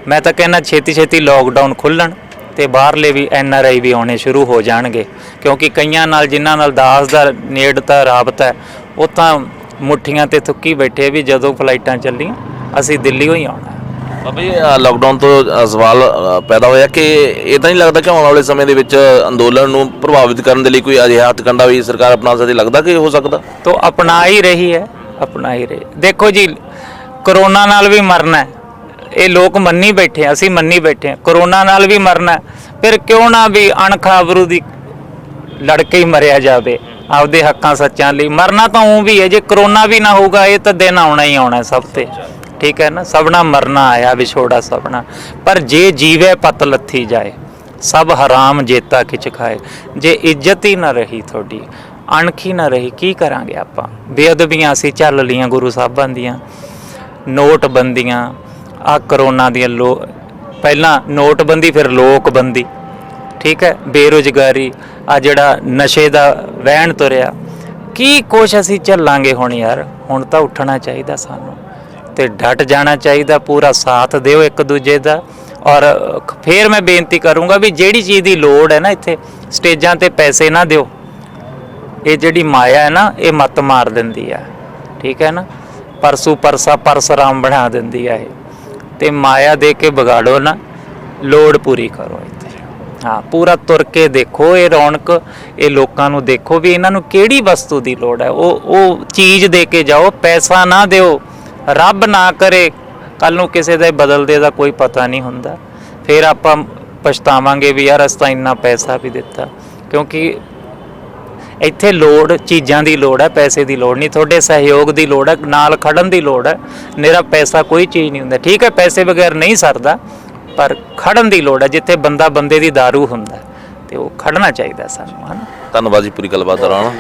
ਮੈਂ ਤਾਂ ਕਹਿੰਦਾ ਛੇਤੀ ਲੋਕਡਾਊਨ ਖੁੱਲ੍ਹਣ ਤੇ ਬਾਹਰਲੇ ਵੀ NRI ਵੀ ਆਉਣੇ ਸ਼ੁਰੂ ਹੋ ਜਾਣਗੇ, ਕਿਉਂਕਿ ਕਈਆਂ ਨਾਲ ਜਿਨ੍ਹਾਂ ਨਾਲ ਦਾਸ ਦਾ ਨੇੜਤਾ ਰਾਬਤਾ ਹੈ, ਉਹ ਤਾਂ ਮੁੱਠੀਆਂ ਤੇ ਥੁੱਕੀ ਬੈਠੇ ਵੀ ਜਦੋਂ ਫਲਾਈਟਾਂ ਚੱਲੀਆਂ ਅਸੀਂ ਦਿੱਲੀੋਂ ਹੀ ਆਉਣਾ। ਬਾਬਾ ਜੀ ਲਾਕਡਾਊਨ ਤੋਂ ਸਵਾਲ ਪੈਦਾ ਹੋਇਆ ਕਿ ਇਹ ਤਾਂ ਨਹੀਂ ਲੱਗਦਾ ਕਿ ਆਉਣ ਵਾਲੇ ਸਮੇਂ ਦੇ ਵਿੱਚ ਅੰਦੋਲਨ ਨੂੰ ਪ੍ਰਭਾਵਿਤ ਕਰਨ ਦੇ ਲਈ ਕੋਈ ਅਜਿਹਾ ਹੱਥਕੰਡਾ ਵੀ ਸਰਕਾਰ ਅਪਣਾ ਸਕਦੀ? ਲੱਗਦਾ ਕਿ ਹੋ ਸਕਦਾ? ਤਾਂ ਅਪਣਾ ਹੀ ਰਹੀ ਹੈ, ਅਪਣਾ ਹੀ ਰਹੀ। ਦੇਖੋ ਜੀ, ਕਰੋਨਾ ਨਾਲ ਵੀ ਮਰਨਾ, ਇਹ ਲੋਕ ਮੰਨੀ ਬੈਠੇ, ਅਸੀਂ ਮੰਨੀ ਬੈਠੇ, ਕਰੋਨਾ ਨਾਲ ਵੀ ਮਰਨਾ, ਫਿਰ ਕਿਉਂ ਨਾ ਵੀ ਅਣਖਾਬਰੂ ਦੀ ਲੜ ਕੇ ਹੀ ਮਰਿਆ ਜਾਵੇ ਆਪਦੇ ਹੱਕਾਂ ਸੱਚਾਂ ਲਈ। ਮਰਨਾ ਤਾਂ ਉਹ ਵੀ ਹੈ, ਜੇ ਕਰੋਨਾ ਵੀ ਨਾ ਹੋਊਗਾ ਇਹ ਤਾਂ ਦਿਨ ਆਉਣਾ ਹੀ ਆਉਣਾ ਸਭ ਤੇ। ਠੀਕ ਹੈ ਨਾ, ਸਭਨਾ ਮਰਨਾ ਆਇਆ ਵਿਛੋੜਾ ਸਭਨਾ, ਪਰ ਜੇ ਜੀਵੇ ਪਤ ਲੱਥੀ ਜਾਏ ਸਭ ਹਰਾਮ ਜੇਤਾ ਖਿੱਚ ਖਾਏ। ਜੇ ਇੱਜ਼ਤ ਹੀ ਨਾ ਰਹੀ, ਤੁਹਾਡੀ ਅਣਖ ਹੀ ਨਾ ਰਹੀ, ਕੀ ਕਰਾਂਗੇ ਆਪਾਂ? ਬੇਅਦਬੀਆਂ ਅਸੀਂ ਚੱਲ ਲੀਆਂ ਗੁਰੂ ਸਾਹਿਬਾਂ ਦੀਆਂ, ਨੋਟਬੰਦੀਆਂ, ਆਹ ਕਰੋਨਾ ਦੀਆਂ ਪਹਿਲਾਂ ਨੋਟਬੰਦੀ, ਫਿਰ ਲੋਕਬੰਦੀ, ਠੀਕ ਹੈ, ਬੇਰੁਜ਼ਗਾਰੀ, ਆ ਜਿਹੜਾ ਨਸ਼ੇ ਦਾ ਵਹਿਣ ਤੁਰਿਆ, ਕੀ ਕੁਛ ਅਸੀਂ ਝੱਲਾਂਗੇ ਹੁਣ ਯਾਰ। ਹੁਣ ਤਾਂ ਉੱਠਣਾ ਚਾਹੀਦਾ ਸਾਨੂੰ ਤੇ ਡਟ ਜਾਣਾ ਚਾਹੀਦਾ, ਪੂਰਾ ਸਾਥ ਦਿਓ ਇੱਕ ਦੂਜੇ ਦਾ। ਔਰ ਫਿਰ ਮੈਂ ਬੇਨਤੀ ਕਰੂੰਗਾ ਵੀ ਜਿਹੜੀ ਚੀਜ਼ ਦੀ ਲੋੜ ਹੈ ਨਾ, ਇੱਥੇ ਸਟੇਜਾਂ ਤੇ ਪੈਸੇ ਨਾ ਦਿਓ। ਇਹ ਜਿਹੜੀ ਮਾਇਆ ਹੈ ਨਾ, ਇਹ ਮੱਤ ਮਾਰ ਦਿੰਦੀ ਆ, ਠੀਕ ਹੈ ਨਾ। ਪਰਸੂ ਪਰਸਾ ਪਰਸਰਾਮ ਬਣਾ ਦਿੰਦੀ ਆ ਇਹ, ਤੇ ਮਾਇਆ ਦੇ ਕੇ ਵਿਗਾੜੋ ਨਾ, ਲੋੜ ਪੂਰੀ ਕਰੋ ਇੱਥੇ। ਹਾਂ, ਪੂਰਾ ਤੁਰ ਕੇ ਦੇਖੋ ਇਹ ਰੌਣਕ, ਇਹ ਲੋਕਾਂ ਨੂੰ ਦੇਖੋ ਵੀ ਇਹਨਾਂ ਨੂੰ ਕਿਹੜੀ ਵਸਤੂ ਦੀ ਲੋੜ ਹੈ, ਉਹ ਚੀਜ਼ ਦੇ ਕੇ ਜਾਓ, ਪੈਸਾ ਨਾ ਦਿਓ। ਰੱਬ ਨਾ ਕਰੇ ਕੱਲ ਨੂੰ ਕਿਸੇ ਦੇ ਬਦਲਦੇ ਦਾ ਕੋਈ ਪਤਾ ਨਹੀਂ ਹੁੰਦਾ, ਫਿਰ ਆਪਾਂ ਪਛਤਾਵਾਂਗੇ ਵੀ ਯਾਰ ਅਸੀਂ ਤਾਂ ਇੰਨਾ ਪੈਸਾ ਵੀ ਦਿੱਤਾ। ਕਿਉਂਕਿ ਇੱਥੇ ਲੋੜ ਚੀਜ਼ਾਂ ਦੀ ਲੋੜ ਹੈ, ਪੈਸੇ ਦੀ ਲੋੜ ਨਹੀਂ। ਤੁਹਾਡੇ ਸਹਿਯੋਗ ਦੀ ਲੋੜ ਹੈ, ਨਾਲ ਖੜਨ ਦੀ ਲੋੜ ਹੈ। ਮੇਰਾ ਪੈਸਾ ਕੋਈ ਚੀਜ਼ ਨਹੀਂ ਹੁੰਦਾ, ਠੀਕ ਹੈ, ਪੈਸੇ ਬਗੈਰ ਨਹੀਂ ਸਰਦਾ, ਪਰ ਖੜਨ ਦੀ ਲੋੜ ਹੈ। ਜਿੱਥੇ ਬੰਦਾ ਬੰਦੇ ਦੀ ਦਾਰੂ ਹੁੰਦਾ ਤੇ ਉਹ ਖੜਨਾ ਚਾਹੀਦਾ ਸਾਨੂੰ, ਹਨ। ਧੰਨਵਾਦ ਜੀ ਪੂਰੀ ਗੱਲਬਾਤ ਦੌਰਾਨ।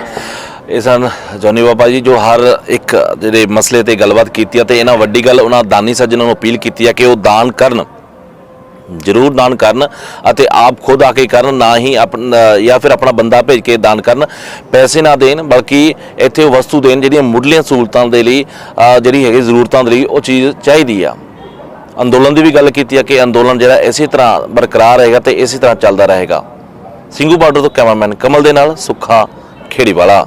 ਇਹ ਸਨ ਜੋਨੀ ਬਾਬਾ ਜੀ, ਜੋ ਹਰ ਇੱਕ ਜਿਹੜੇ ਮਸਲੇ ਤੇ ਗੱਲਬਾਤ ਕੀਤੀ ਹੈ, ਤੇ ਇਹਨਾਂ ਵੱਡੀ ਗੱਲ ਉਹਨਾਂ ਦਾਨੀ ਸੱਜਣਾਂ ਨੂੰ ਅਪੀਲ ਕੀਤੀ ਹੈ ਕਿ ਉਹ ਦਾਨ ਕਰਨ, ਜ਼ਰੂਰ ਦਾਨ ਕਰਨ, ਅਤੇ ਆਪ ਖੁਦ ਆ ਕੇ ਕਰਨ, ਨਾ ਹੀ ਆਪਣਾ ਜਾਂ ਫਿਰ ਆਪਣਾ ਬੰਦਾ ਭੇਜ ਕੇ ਦਾਨ ਕਰਨ। ਪੈਸੇ ਨਾ ਦੇਣ, ਬਲਕਿ ਇੱਥੇ ਉਹ ਵਸਤੂ ਦੇਣ ਜਿਹੜੀਆਂ ਮੁੱਢਲੀਆਂ ਸਹੂਲਤਾਂ ਦੇ ਲਈ, ਜਿਹੜੀ ਹੈਗੀ ਜ਼ਰੂਰਤਾਂ ਦੇ ਲਈ ਉਹ ਚੀਜ਼ ਚਾਹੀਦੀ ਆ। ਅੰਦੋਲਨ ਦੀ ਵੀ ਗੱਲ ਕੀਤੀ ਹੈ ਕਿ ਅੰਦੋਲਨ ਜਿਹੜਾ ਇਸੇ ਤਰ੍ਹਾਂ ਬਰਕਰਾਰ ਰਹੇਗਾ ਤੇ ਇਸੇ ਤਰ੍ਹਾਂ ਚੱਲਦਾ ਰਹੇਗਾ। ਸਿੰਘੂ ਬਾਰਡਰ ਤੋਂ ਕੈਮਰਾਮੈਨ ਕਮਲ ਦੇ ਨਾਲ ਸੁੱਖਾ ਖੇੜੀਵਾਲਾ।